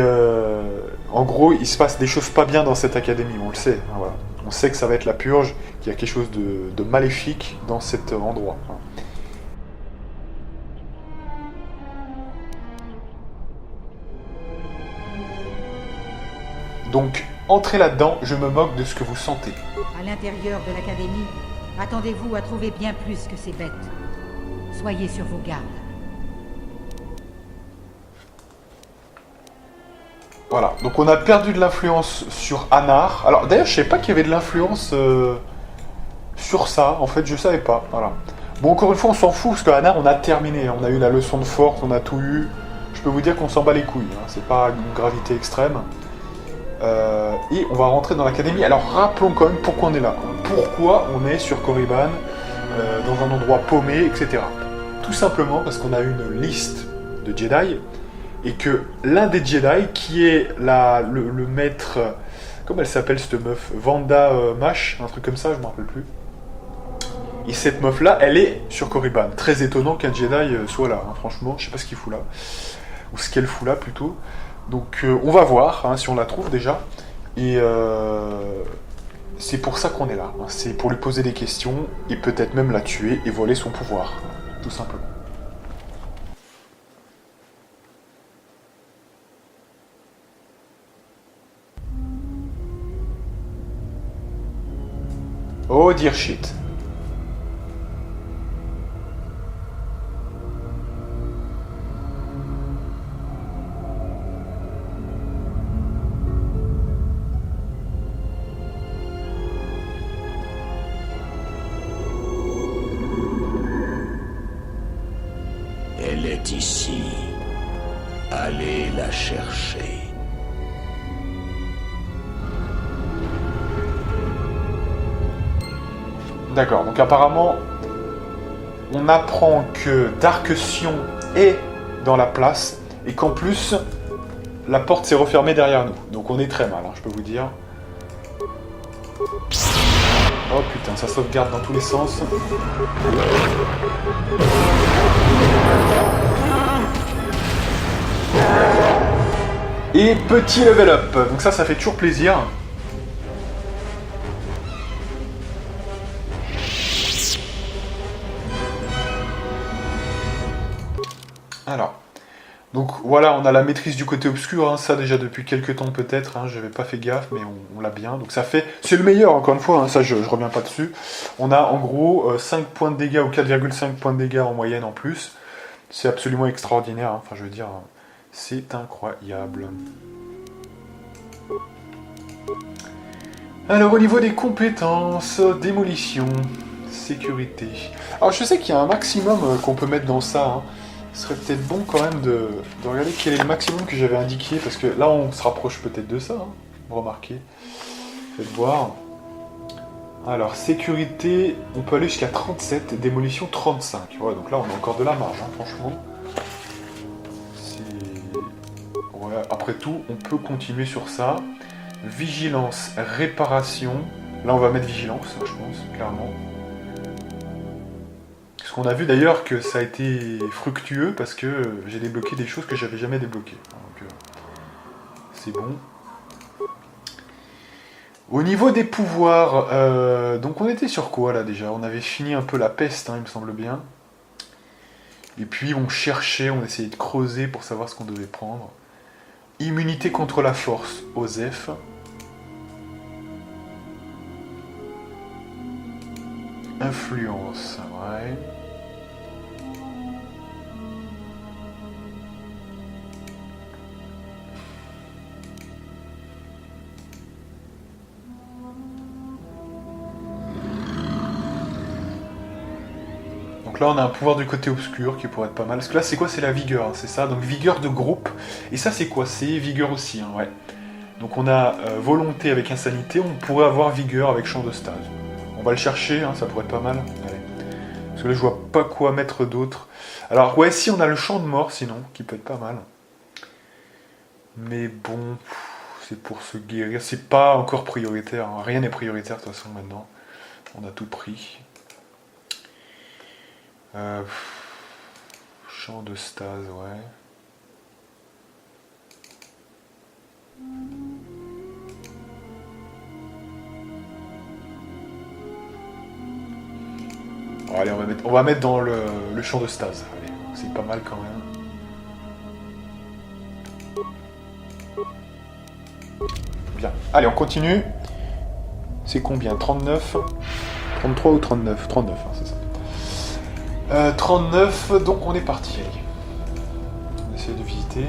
en gros, il se passe des choses pas bien dans cette académie, on le sait. Hein, voilà. On sait que ça va être la purge, qu'il y a quelque chose de maléfique dans cet endroit. Hein. Donc, entrez là-dedans, je me moque de ce que vous sentez. À l'intérieur de l'académie, attendez-vous à trouver bien plus que ces bêtes. Soyez sur vos gardes. Voilà, donc on a perdu de l'influence sur Anar. Alors d'ailleurs, je savais pas qu'il y avait de l'influence sur ça, en fait, je savais pas. Voilà. Bon, encore une fois, on s'en fout, parce qu'Anar, on a terminé. On a eu la leçon de force, on a tout eu. Je peux vous dire qu'on s'en bat les couilles, hein. C'est pas une gravité extrême. Et on va rentrer dans l'académie. Alors rappelons quand même pourquoi on est là. Pourquoi on est sur Korriban, dans un endroit paumé, etc. Tout simplement parce qu'on a une liste de Jedi, et que l'un des Jedi, qui est le maître... Comment elle s'appelle cette meuf? Vanda Mash, un truc comme ça, je me rappelle plus. Et cette meuf-là, elle est sur Korriban. Très étonnant qu'un Jedi soit là, hein, franchement. Je sais pas ce qu'il fout là. Ou ce qu'elle fout là, plutôt. Donc, on va voir, hein, si on la trouve déjà. Et c'est pour ça qu'on est là. Hein. C'est pour lui poser des questions, et peut-être même la tuer, et voler son pouvoir. Tout simplement. Oh, dear shit. Elle est ici. Allez la chercher. D'accord, donc apparemment, on apprend que Dark Sion est dans la place, et qu'en plus, la porte s'est refermée derrière nous. Donc on est très mal, hein, je peux vous dire. Oh putain, ça sauvegarde dans tous les sens. Et petit level up, donc ça fait toujours plaisir. Alors, donc voilà, on a la maîtrise du côté obscur, hein, ça déjà depuis quelques temps peut-être, hein, j'avais pas fait gaffe, mais on l'a bien, donc ça fait, c'est le meilleur encore une fois, hein, ça je reviens pas dessus. On a en gros 5 points de dégâts ou 4,5 points de dégâts en moyenne en plus, c'est absolument extraordinaire, hein, enfin je veux dire, c'est incroyable. Alors au niveau des compétences, démolition, sécurité, alors je sais qu'il y a un maximum qu'on peut mettre dans ça, hein. Ce serait peut-être bon quand même de regarder quel est le maximum que j'avais indiqué, parce que là on se rapproche peut-être de ça, hein, remarquez. Faites voir. Alors, sécurité, on peut aller jusqu'à 37, démolition 35. Ouais, donc là on a encore de la marge, hein, franchement. Ouais, après tout, on peut continuer sur ça. Vigilance, réparation. Là on va mettre vigilance, je pense, clairement. On a vu d'ailleurs que ça a été fructueux parce que j'ai débloqué des choses que j'avais jamais débloquées. Donc c'est bon. Au niveau des pouvoirs, donc on était sur quoi là déjà? On avait fini un peu la peste, hein, il me semble bien. Et puis on cherchait, on essayait de creuser pour savoir ce qu'on devait prendre. Immunité contre la force, Osef. Influence, ouais. Donc là on a un pouvoir du côté obscur qui pourrait être pas mal. Parce que là c'est quoi? C'est la vigueur, hein, c'est ça. Donc vigueur de groupe. Et ça c'est quoi? C'est vigueur aussi, hein, ouais. Donc on a volonté avec insanité, on pourrait avoir vigueur avec champ de stase. On va le chercher, hein, ça pourrait être pas mal. Allez. Parce que là je vois pas quoi mettre d'autre. Alors ouais, si on a le champ de mort sinon, qui peut être pas mal. Mais bon, c'est pour se guérir. C'est pas encore prioritaire, hein. Rien n'est prioritaire de toute façon maintenant. On a tout pris. Champ de stase, ouais. Bon, allez, on va mettre dans le champ de stase. Allez, c'est pas mal quand même. Bien. Allez, on continue. C'est combien? 39 33 ou 39? 39, hein, c'est ça. 39, donc on est parti. Allez. On va essayer de visiter.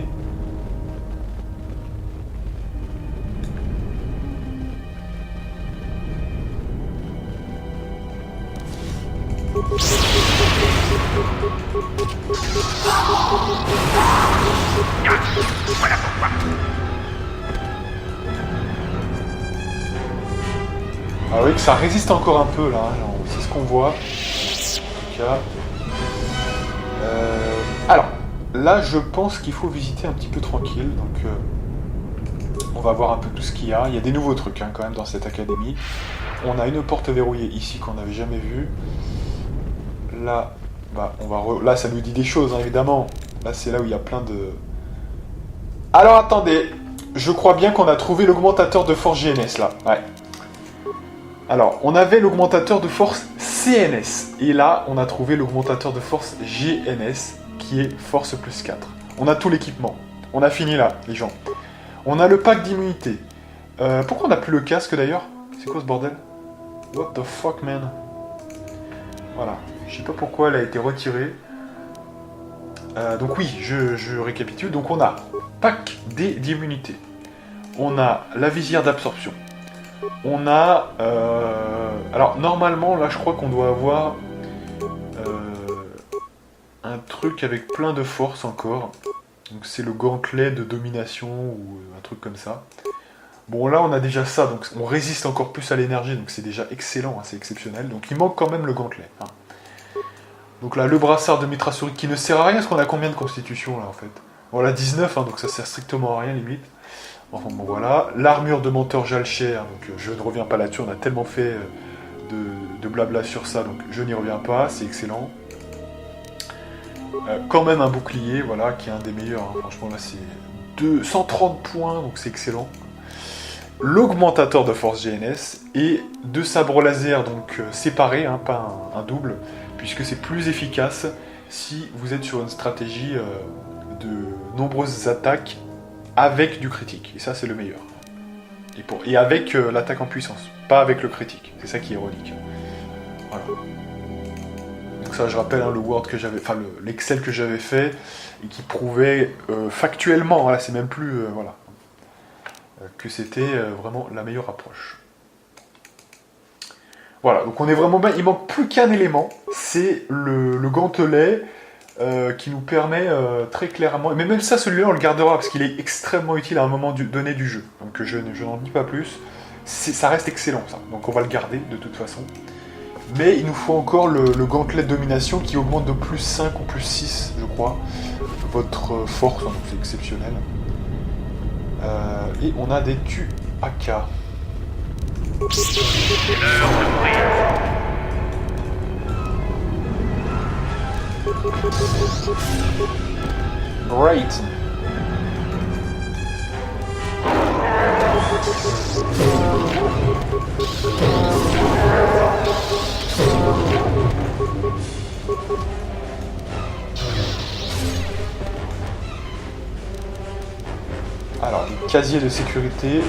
Ah oui, que ça résiste encore un peu là, hein, c'est ce qu'on voit. En tout cas. Alors, là je pense qu'il faut visiter un petit peu tranquille, donc on va voir un peu tout ce qu'il y a. Il y a des nouveaux trucs hein, quand même dans cette académie. On a une porte verrouillée ici qu'on n'avait jamais vue. Là, bah, là, ça nous dit des choses, hein, évidemment. Là, c'est là où il y a plein de... Alors, attendez. Je crois bien qu'on a trouvé l'augmentateur de force GNS, là. Ouais. Alors, on avait l'augmentateur de force CNS. Et là, on a trouvé l'augmentateur de force GNS, qui est force plus 4. On a tout l'équipement. On a fini là, les gens. On a le pack d'immunité. Pourquoi on n'a plus le casque, d'ailleurs? C'est quoi ce bordel? What the fuck, man? Voilà. Je sais pas pourquoi elle a été retirée. Donc oui, je récapitule. Donc on a pack d'immunité. On a la visière d'absorption. On a... alors normalement, là je crois qu'on doit avoir un truc avec plein de force encore. Donc c'est le gantelet de domination ou un truc comme ça. Bon là on a déjà ça, donc on résiste encore plus à l'énergie, donc c'est déjà excellent, hein, c'est exceptionnel. Donc il manque quand même le gantelet. Hein. Donc là le brassard de Mithrasurix qui ne sert à rien, parce qu'on a combien de constitution là en fait? Voilà 19, hein, donc ça sert strictement à rien limite. Enfin bon voilà, l'armure de mentor Jalcher, donc je ne reviens pas là-dessus, on a tellement fait de blabla sur ça, donc je n'y reviens pas, c'est excellent. Quand même un bouclier, voilà, qui est un des meilleurs, hein, franchement là c'est 230 points, donc c'est excellent. L'augmentateur de force GNS et deux sabres laser donc séparés, hein, pas un double, puisque c'est plus efficace si vous êtes sur une stratégie de nombreuses attaques avec du critique, et ça c'est le meilleur. Et avec l'attaque en puissance, pas avec le critique, c'est ça qui est ironique. Voilà. Donc ça je rappelle hein, le Word que j'avais, enfin l'Excel que j'avais fait, et qui prouvait factuellement, voilà, c'est même plus, voilà, que c'était vraiment la meilleure approche. Voilà, donc on est vraiment bien, il manque plus qu'un élément, c'est le gantelet, qui nous permet très clairement, mais même ça, celui-là, on le gardera parce qu'il est extrêmement utile à un moment donné du jeu. Donc je n'en dis pas plus. Ça reste excellent, ça. Donc on va le garder de toute façon. Mais il nous faut encore le gantelet de domination qui augmente de plus 5 ou plus 6, je crois, votre force, donc c'est exceptionnel. Et on a des AK. Great. Alors, des casiers de sécurité.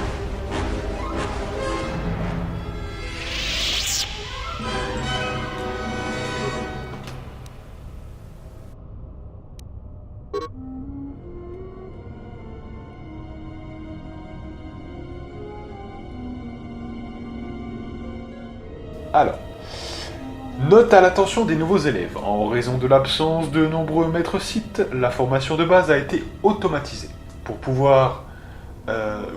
Alors, note à l'attention des nouveaux élèves. En raison de l'absence de nombreux maîtres sites, la formation de base a été automatisée. Pour pouvoir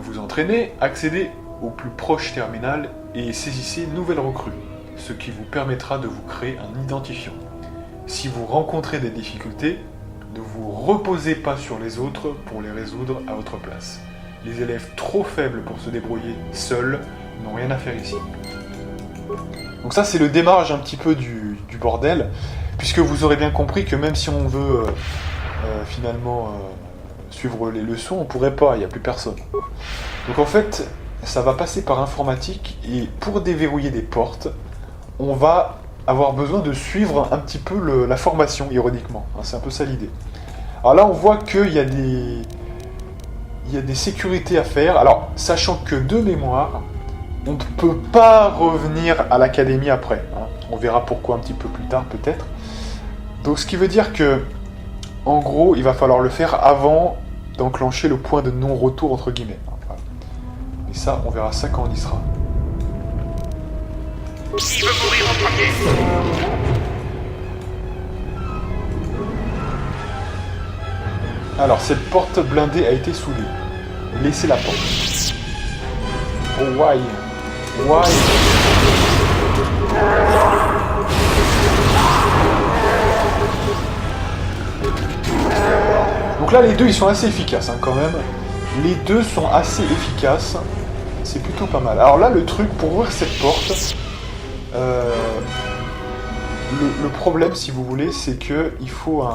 vous entraîner, accédez au plus proche terminal et saisissez nouvelles recrues, ce qui vous permettra de vous créer un identifiant. Si vous rencontrez des difficultés, ne vous reposez pas sur les autres pour les résoudre à votre place. Les élèves trop faibles pour se débrouiller seuls n'ont rien à faire ici. Donc ça c'est le démarrage un petit peu du bordel, puisque vous aurez bien compris que même si on veut finalement suivre les leçons, on pourrait pas, il n'y a plus personne. Donc en fait, ça va passer par informatique, et pour déverrouiller des portes, on va avoir besoin de suivre un petit peu la formation, ironiquement. C'est un peu ça l'idée. Alors là on voit qu'il y a des sécurités à faire, alors sachant que de mémoire, on ne peut pas revenir à l'académie après. Hein. On verra pourquoi un petit peu plus tard, peut-être. Donc, ce qui veut dire que, en gros, il va falloir le faire avant d'enclencher le point de non-retour, entre guillemets. Voilà. Et ça, on verra ça quand on y sera. Qui veut mourir en premier? Alors, cette porte blindée a été soudée. Laissez la porte. Oh, why? Why? Donc là, les deux, ils sont assez efficaces, hein, quand même. Les deux sont assez efficaces. C'est plutôt pas mal. Alors là, le truc, pour ouvrir cette porte... Le problème, si vous voulez, c'est que il faut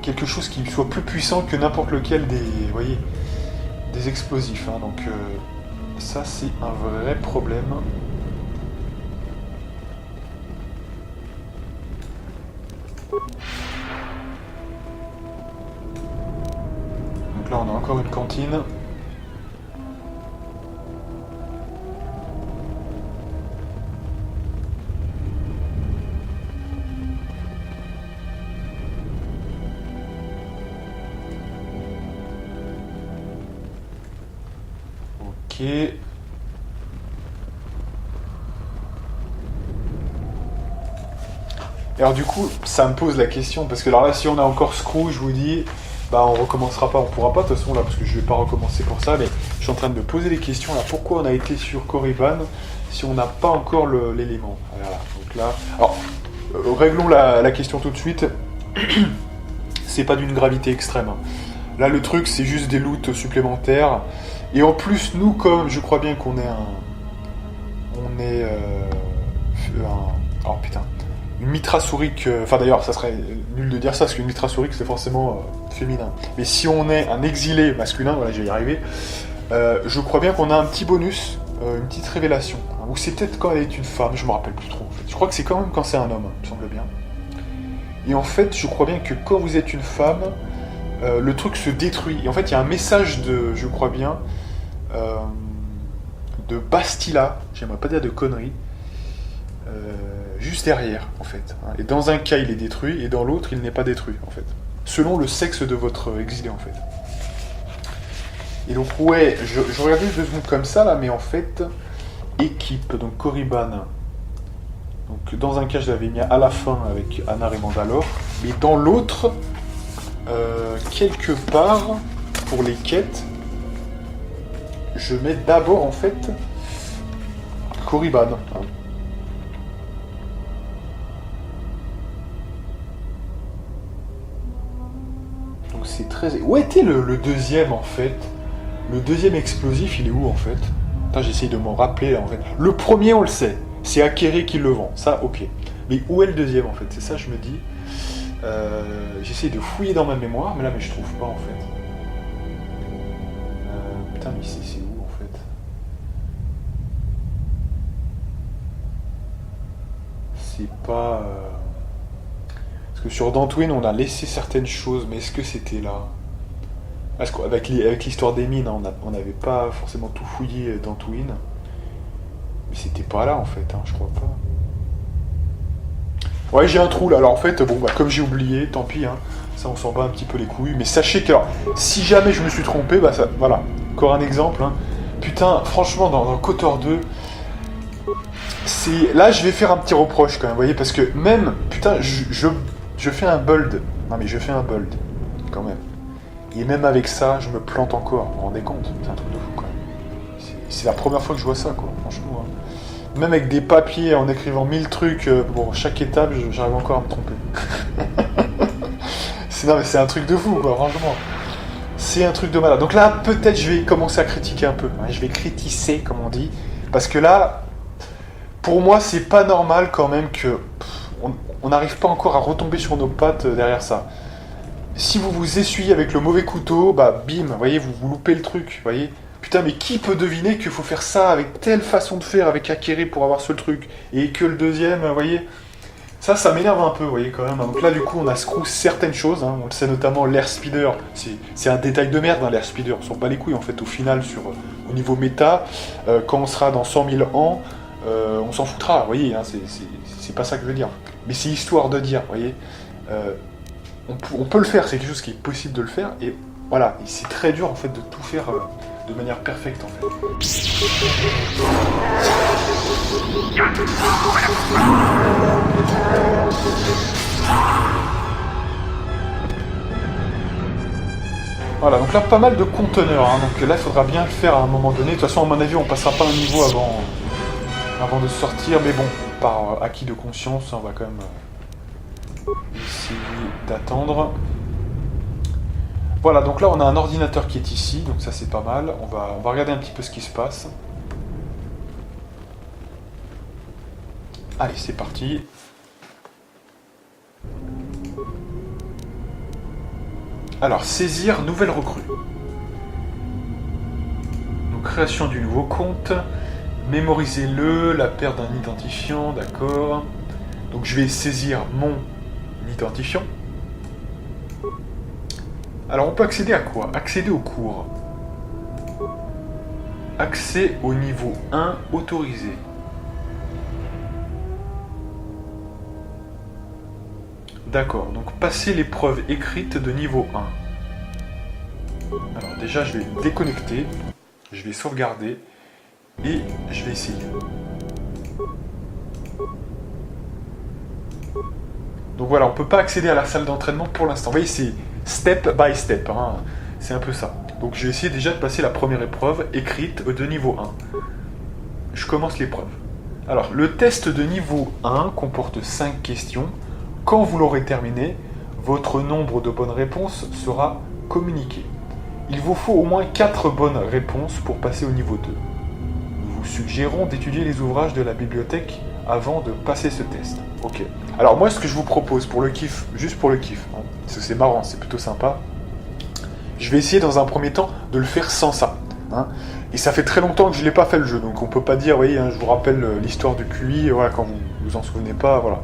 quelque chose qui soit plus puissant que n'importe lequel des explosifs. Hein. Donc ça, c'est un vrai problème. Donc là, on a encore une cantine. Ok. Alors du coup, ça me pose la question, parce que alors là, si on a encore Screw, je vous dis, bah on recommencera pas, on pourra pas de toute façon là, parce que je vais pas recommencer pour ça, mais je suis en train de me poser les questions là, pourquoi on a été sur Korriban si on n'a pas encore l'élément. Voilà, donc là, alors, réglons la question tout de suite, c'est pas d'une gravité extrême. Hein. Là, le truc, c'est juste des loots supplémentaires, et en plus, nous, comme je crois bien qu'on est oh putain. Une Mithrasaurique, enfin d'ailleurs ça serait nul de dire ça parce qu'une Mithrasaurique c'est forcément féminin. Mais si on est un exilé masculin, voilà je vais y arriver, je crois bien qu'on a un petit bonus, une petite révélation. Hein, ou c'est peut-être quand elle est une femme, je me rappelle plus trop en fait. Je crois que c'est quand même quand c'est un homme, il me semble bien. Et en fait je crois bien que quand vous êtes une femme, le truc se détruit. Et en fait il y a un message de, je crois bien, de Bastila, j'aimerais pas dire de conneries, juste derrière, en fait. Et dans un cas, il est détruit, et dans l'autre, il n'est pas détruit, en fait. Selon le sexe de votre exilé, en fait. Et donc, ouais, je regardais 2 secondes comme ça, là, mais en fait, équipe, donc Korriban. Donc, dans un cas, je l'avais mis à la fin avec Anar et Mandalore, mais dans l'autre, quelque part, pour les quêtes, je mets d'abord, en fait, Korriban. Hein. C'est très... Où était le deuxième en fait? Le deuxième explosif, il est où en fait? J'essaye de m'en rappeler en fait. Le premier, on le sait. C'est Akere qui le vend. Ça, ok. Mais où est le deuxième en fait? C'est ça, je me dis. J'essaye de fouiller dans ma mémoire, mais là, je trouve pas en fait. Putain, mais c'est où en fait? C'est pas... Parce que sur Dantooine, on a laissé certaines choses, mais est-ce que c'était là? Parce qu'avec l'histoire des mines, hein, on n'avait pas forcément tout fouillé Dantooine. Mais c'était pas là, en fait, hein, je crois pas. Ouais, j'ai un trou, là. Alors, en fait, bon, comme j'ai oublié, tant pis, hein, ça, on s'en bat un petit peu les couilles. Mais sachez que, alors, si jamais je me suis trompé, bah, ça, voilà. Encore un exemple, hein. Putain, franchement, dans KOTOR 2... Là, je vais faire un petit reproche, quand même, vous voyez, parce que même... Putain, je fais un build. Non mais je fais un build, quand même. Et même avec ça, je me plante encore. Vous vous rendez compte? C'est un truc de fou, quand même. C'est la première fois que je vois ça, quoi, franchement. Hein. Même avec des papiers, en écrivant 1000 trucs, pour chaque étape, j'arrive encore à me tromper. Non mais c'est un truc de fou, quoi, franchement. C'est un truc de malade. Donc là, peut-être je vais commencer à critiquer un peu. Hein. Je vais critiquer, comme on dit. Parce que là, pour moi, c'est pas normal, quand même, que... on n'arrive pas encore à retomber sur nos pattes derrière ça. Si vous vous essuyez avec le mauvais couteau, bah bim, vous voyez, vous loupez le truc, vous voyez. Putain, mais qui peut deviner qu'il faut faire ça avec telle façon de faire avec Akere pour avoir ce truc, et que le deuxième, vous voyez. Ça m'énerve un peu, vous voyez, quand même. Donc là, du coup, on a screw certaines choses, hein. On le sait notamment, l'air speeder, c'est un détail de merde, hein, l'air speeder. On s'en bat les couilles, en fait, au final, au niveau méta, quand on sera dans 100 000 ans, on s'en foutra, vous voyez, hein, c'est pas ça que je veux dire. Mais c'est histoire de dire, vous voyez, on peut le faire, c'est quelque chose qui est possible de le faire, et voilà, et c'est très dur en fait de tout faire de manière parfaite en fait. Voilà, donc là pas mal de conteneurs, hein, donc là il faudra bien le faire à un moment donné. De toute façon, à mon avis, on passera pas un niveau avant de sortir, mais bon, par acquis de conscience, on va quand même essayer d'attendre. Voilà, donc là on a un ordinateur qui est ici, donc ça c'est pas mal. On va regarder un petit peu ce qui se passe. Allez, c'est parti. Alors, saisir nouvelle recrue. Donc, création du nouveau compte. Mémorisez-le, la perte d'un identifiant, d'accord. Donc, je vais saisir mon identifiant. Alors, on peut accéder à quoi? Accéder au cours. Accès au niveau 1 autorisé. D'accord, donc passer l'épreuve écrite de niveau 1. Alors déjà, je vais me déconnecter, je vais sauvegarder et je vais essayer. Donc voilà, on ne peut pas accéder à la salle d'entraînement pour l'instant. Vous voyez, c'est step by step, hein. C'est un peu ça. Donc je vais essayer déjà de passer la première épreuve écrite de niveau 1. Je commence l'épreuve. Alors, le test de niveau 1 comporte 5 questions. Quand vous l'aurez terminé, votre nombre de bonnes réponses sera communiqué. Il vous faut au moins 4 bonnes réponses pour passer au niveau 2. Nous vous suggérons d'étudier les ouvrages de la bibliothèque avant de passer ce test. Ok. Alors moi, ce que je vous propose pour le kiff, juste pour le kiff, hein, parce que c'est marrant, c'est plutôt sympa, je vais essayer dans un premier temps de le faire sans ça. Hein. Et ça fait très longtemps que je ne l'ai pas fait le jeu, donc on peut pas dire, vous voyez, hein, je vous rappelle l'histoire du QI, voilà, quand vous vous en souvenez pas, voilà.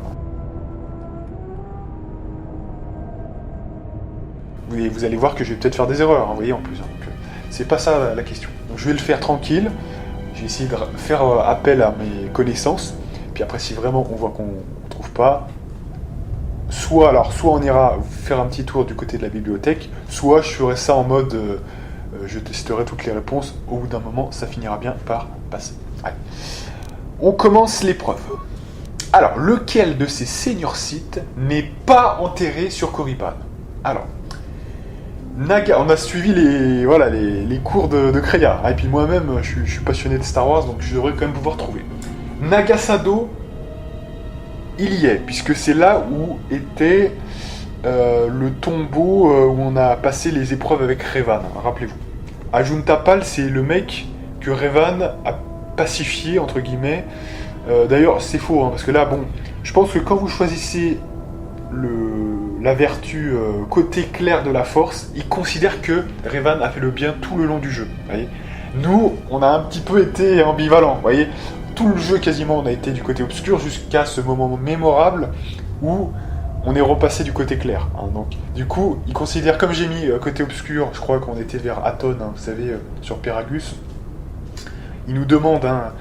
Vous allez voir que je vais peut-être faire des erreurs, hein, vous voyez, en plus. Hein, donc, c'est pas ça la question. Donc je vais le faire tranquille, je vais essayer de faire appel à mes connaissances, puis après si vraiment on voit qu'on ne trouve pas, soit on ira faire un petit tour du côté de la bibliothèque, soit je ferai ça en mode je testerai toutes les réponses, au bout d'un moment ça finira bien par passer. Allez. On commence l'épreuve. Alors, lequel de ces senior sites n'est pas enterré sur Korriban? Alors, on a suivi les cours de Kreia, et puis moi-même je suis passionné de Star Wars, donc je devrais quand même pouvoir trouver. Nagasado, il y est, puisque c'est là où était le tombeau où on a passé les épreuves avec Revan, rappelez-vous. Ajuntapal, c'est le mec que Revan a pacifié, entre guillemets. D'ailleurs, c'est faux, hein, parce que là, bon, je pense que quand vous choisissez la vertu côté clair de la force, il considère que Revan a fait le bien tout le long du jeu. Voyez. Nous, on a un petit peu été ambivalents, vous voyez. Tout le jeu, quasiment, on a été du côté obscur jusqu'à ce moment mémorable où on est repassé du côté clair. Hein. Donc, du coup, il considère, comme j'ai mis côté obscur, je crois qu'on était vers Aton, hein, vous savez, sur Peragus. Il nous demande, hein,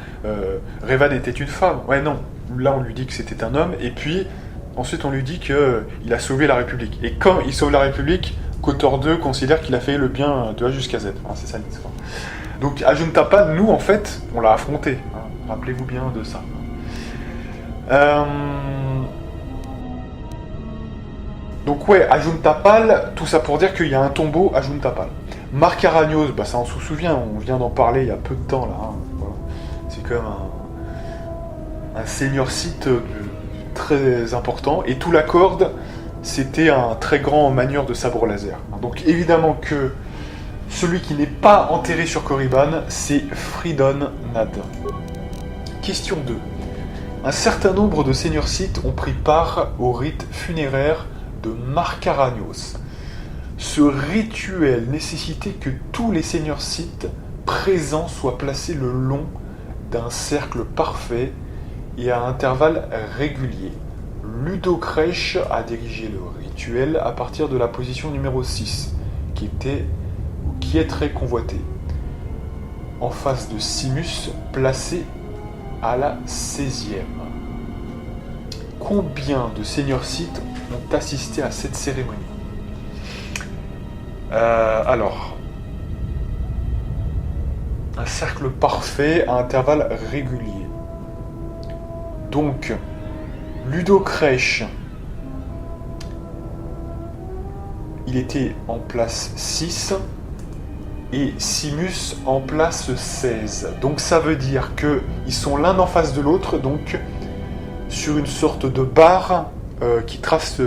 Revan était une femme. Ouais, non. Là, on lui dit que c'était un homme. Et puis, ensuite, on lui dit qu'il a sauvé la République. Et quand il sauve la République, Kotor 2 considère qu'il a fait le bien de A jusqu'à Z. Hein, c'est ça l'histoire. Donc, Ajuntapal, nous, en fait, on l'a affronté. Hein. Rappelez-vous bien de ça. Donc, ouais, Ajuntapal, tout ça pour dire qu'il y a un tombeau Ajuntapal. Marcaragnos, bah ça on se souvient, on vient d'en parler il y a peu de temps là. Hein, voilà. C'est quand même un senior site très important. Et tout la corde, c'était un très grand manieur de sabre laser. Donc évidemment que celui qui n'est pas enterré sur Korriban, c'est Fridon Nad. Question 2. Un certain nombre de senior sites ont pris part au rite funéraire de Marcaragnos. Ce rituel nécessitait que tous les senior sites présents soient placés le long d'un cercle parfait et à intervalles réguliers. Ludocrèche a dirigé le rituel à partir de la position numéro 6, qui est très convoitée, en face de Simus, placé à la 16e. Combien de senior sites ont assisté à cette cérémonie? Alors, un cercle parfait à intervalles réguliers. Donc, Ludocrèche, il était en place 6 et Simus en place 16. Donc ça veut dire qu'ils sont l'un en face de l'autre, donc sur une sorte de barre qui trace...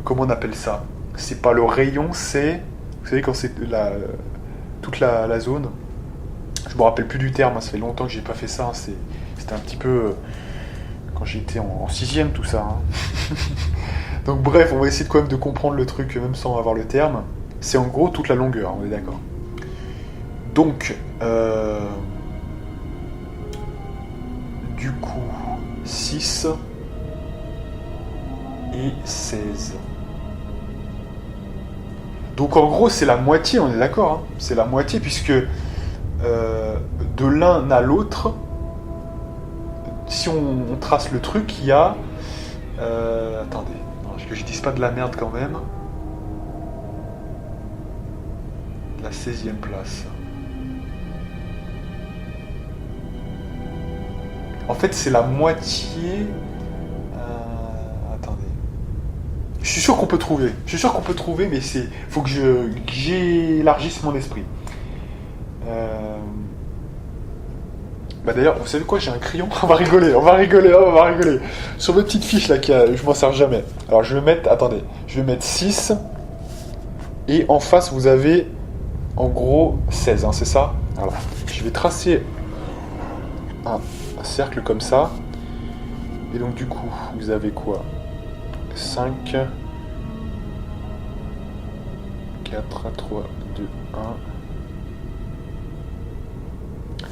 comment on appelle ça? C'est pas le rayon, c'est... Vous savez, quand c'est toute la zone... Je Je me rappelle plus du terme, hein, ça fait longtemps que j'ai pas fait ça. Hein, c'était un petit peu quand j'étais en 6ème tout ça. Hein. Donc bref, on va essayer quand même de comprendre le truc même sans avoir le terme. C'est en gros toute la longueur, on est d'accord. Donc, du coup, 6 et 16. Donc en gros, c'est la moitié, on est d'accord. Hein. C'est la moitié puisque de l'un à l'autre, si on trace le truc, il y a... attendez, non, que je dise pas de la merde quand même. La 16e place. En fait, c'est la moitié... attendez. Je suis sûr qu'on peut trouver. Mais faut que j'élargisse mon esprit. Bah d'ailleurs, vous savez quoi, j'ai un crayon. On va rigoler. Sur mes petites fiches là, je m'en sers jamais. Alors je vais mettre, attendez, je vais mettre 6. Et en face, vous avez en gros 16, hein, c'est ça. Alors, je vais tracer un cercle comme ça. Et donc du coup, vous avez quoi? 5, 4, 3, 2, 1.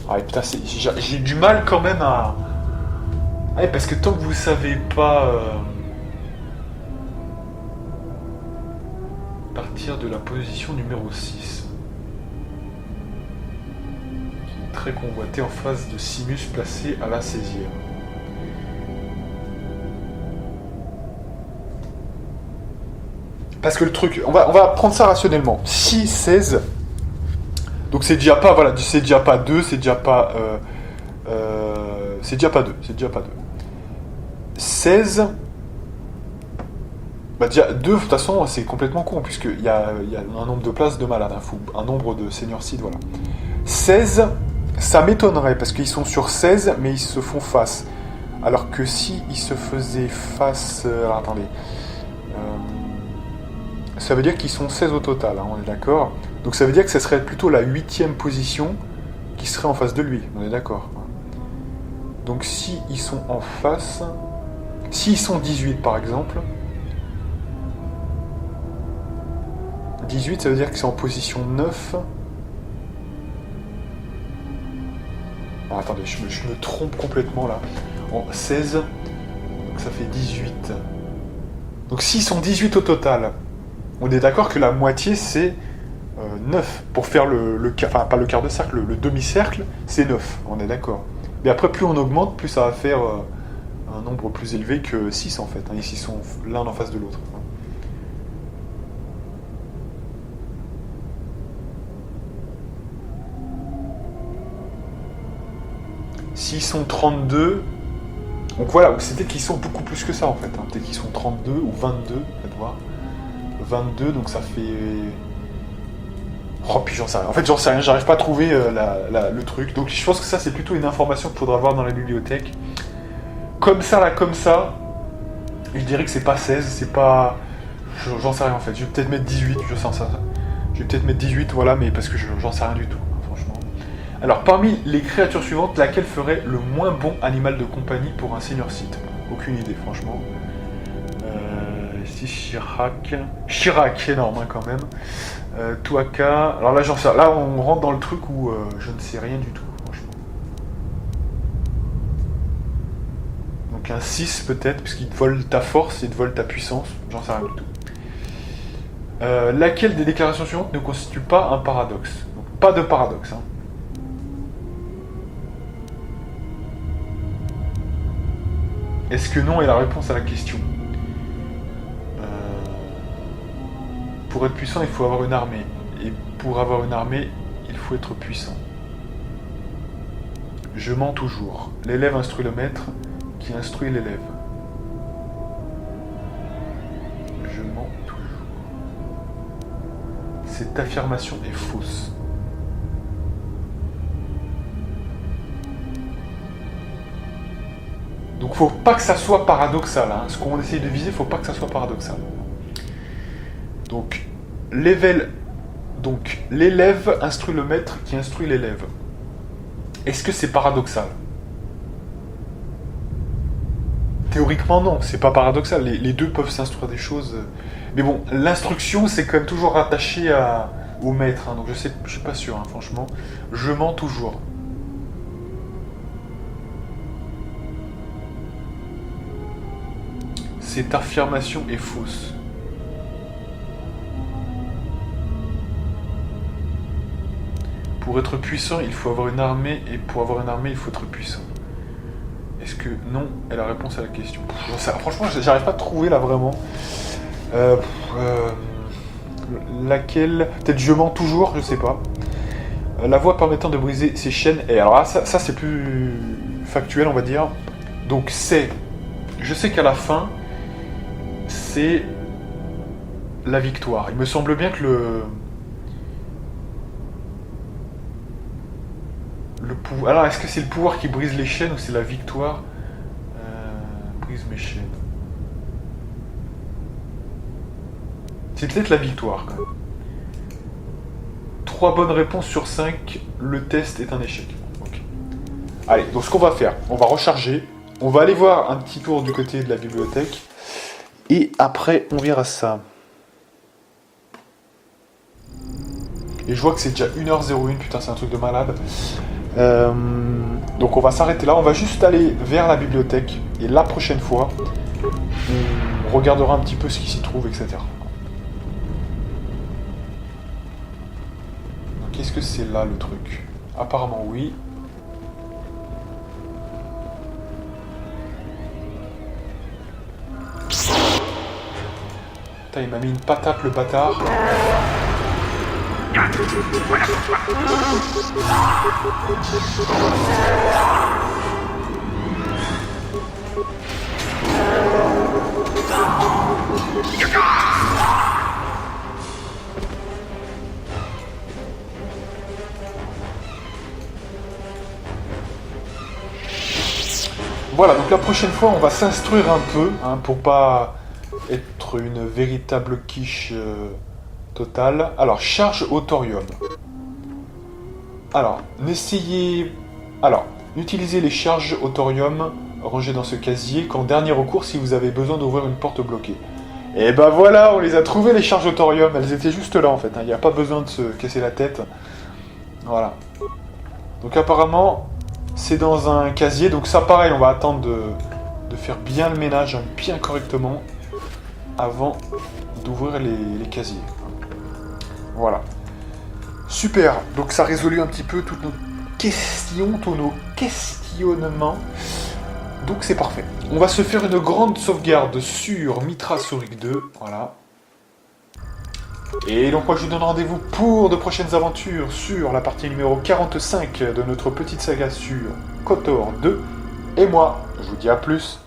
Ah putain, j'ai du mal quand même à... Ouais, parce que tant que vous savez pas partir de la position numéro 6, qui est très convoité en face de Simus placé à la 16e. Parce que le truc, on va prendre ça rationnellement. 6, 16... Donc c'est déjà pas, voilà, c'est déjà pas 2, c'est déjà pas 2. 16, bah déjà 2, de toute façon, c'est complètement con, puisqu'il y a un nombre de places de malade, un nombre de senior seed, voilà. 16, ça m'étonnerait, parce qu'ils sont sur 16, mais ils se font face. Alors que si ils se faisaient face... alors attendez... ça veut dire qu'ils sont 16 au total, hein, on est d'accord. Donc ça veut dire que ce serait plutôt la 8e position qui serait en face de lui, on est d'accord. Donc si ils sont en face... S'ils sont 18 par exemple... 18 ça veut dire qu'ils sont en position 9. Ah, attendez, je me trompe complètement là. En 16, donc ça fait 18. Donc s'ils sont 18 au total, on est d'accord que la moitié c'est 9. Pour faire enfin pas le quart de cercle, le demi-cercle, c'est 9, on est d'accord. Mais après, plus on augmente, plus ça va faire un nombre plus élevé que 6 en fait. Hein. Ici, ils sont l'un en face de l'autre. S'ils sont 32, donc voilà, c'est peut-être qu'ils sont beaucoup plus que ça en fait. Hein. Peut-être qu'ils sont 32 ou 22, faites voir. 22, donc ça fait... Oh, puis j'en sais rien. En fait, j'en sais rien, j'arrive pas à trouver le truc. Donc je pense que ça, c'est plutôt une information qu'il faudra voir dans la bibliothèque. Comme ça, là, comme ça, je dirais que c'est pas 16, c'est pas... J'en sais rien en fait. Je vais peut-être mettre 18, je sens ça. Je vais peut-être mettre 18, voilà, mais parce que j'en sais rien du tout, franchement. Alors, parmi les créatures suivantes, laquelle ferait le moins bon animal de compagnie pour un senior site? Aucune idée, franchement. Ici, Chirac, énorme hein, quand même. Tuaka. Alors là, j'en sais. Là, on rentre dans le truc où je ne sais rien du tout, franchement. Donc un 6 peut-être, puisqu'il te vole ta force et te vole ta puissance. J'en sais rien du tout. Laquelle des déclarations suivantes ne constitue pas un paradoxe? Donc, pas de paradoxe. Hein. Est-ce que non est la réponse à la question? Pour être puissant, il faut avoir une armée. Et pour avoir une armée, il faut être puissant. Je mens toujours. L'élève instruit le maître, qui instruit l'élève. Je mens toujours. Cette affirmation est fausse. Donc faut pas que ça soit paradoxal. Hein. Ce qu'on essaye de viser, faut pas que ça soit paradoxal. Donc l'élève instruit le maître qui instruit l'élève. Est-ce que c'est paradoxal? Théoriquement, non, c'est pas paradoxal. Les deux peuvent s'instruire des choses. Mais bon, l'instruction, c'est quand même toujours rattaché au maître. Hein, donc je suis pas sûr, hein, franchement. Je mens toujours. Cette affirmation est fausse. Pour être puissant, il faut avoir une armée, et pour avoir une armée, il faut être puissant. Est-ce que non est la réponse à la question? Franchement, j'arrive pas à trouver là vraiment. Laquelle? Peut-être je mens toujours, je sais pas. La voie permettant de briser ces chaînes. Et alors là, ça c'est plus factuel, on va dire. Donc c'est... Je sais qu'à la fin, c'est la victoire. Il me semble bien que le pouvoir... Alors, est-ce que c'est le pouvoir qui brise les chaînes ou c'est la victoire? Brise mes chaînes. C'est peut-être la victoire, quand même. 3 bonnes réponses sur 5, le test est un échec. Okay. Allez, donc ce qu'on va faire, on va recharger, on va aller voir un petit tour du côté de la bibliothèque, et après, on verra ça. Et je vois que c'est déjà 1h01, putain, c'est un truc de malade. Donc on va s'arrêter là, on va juste aller vers la bibliothèque et la prochaine fois on regardera un petit peu ce qui s'y trouve, etc. Donc est-ce que c'est là le truc? Apparemment oui. Putain, il m'a mis une patate le bâtard. Voilà, donc la prochaine fois on va s'instruire un peu, hein, pour pas être une véritable quiche totale. Alors, charge au thorium. Alors, utilisez les charges au thorium rangées dans ce casier qu'en dernier recours si vous avez besoin d'ouvrir une porte bloquée. Et ben voilà, on les a trouvées les charges au thorium. Elles étaient juste là en fait. Il n'y a pas besoin de se casser la tête. Voilà. Donc apparemment, c'est dans un casier. Donc ça, pareil, on va attendre de faire bien le ménage, hein, bien correctement, avant d'ouvrir les casiers. Voilà. Super. Donc ça résolu un petit peu toutes nos questions, tous nos questionnements. Donc c'est parfait. On va se faire une grande sauvegarde sur Mitra Saurik 2. Voilà. Et donc moi je vous donne rendez-vous pour de prochaines aventures sur la partie numéro 45 de notre petite saga sur KOTOR 2. Et moi, je vous dis à plus.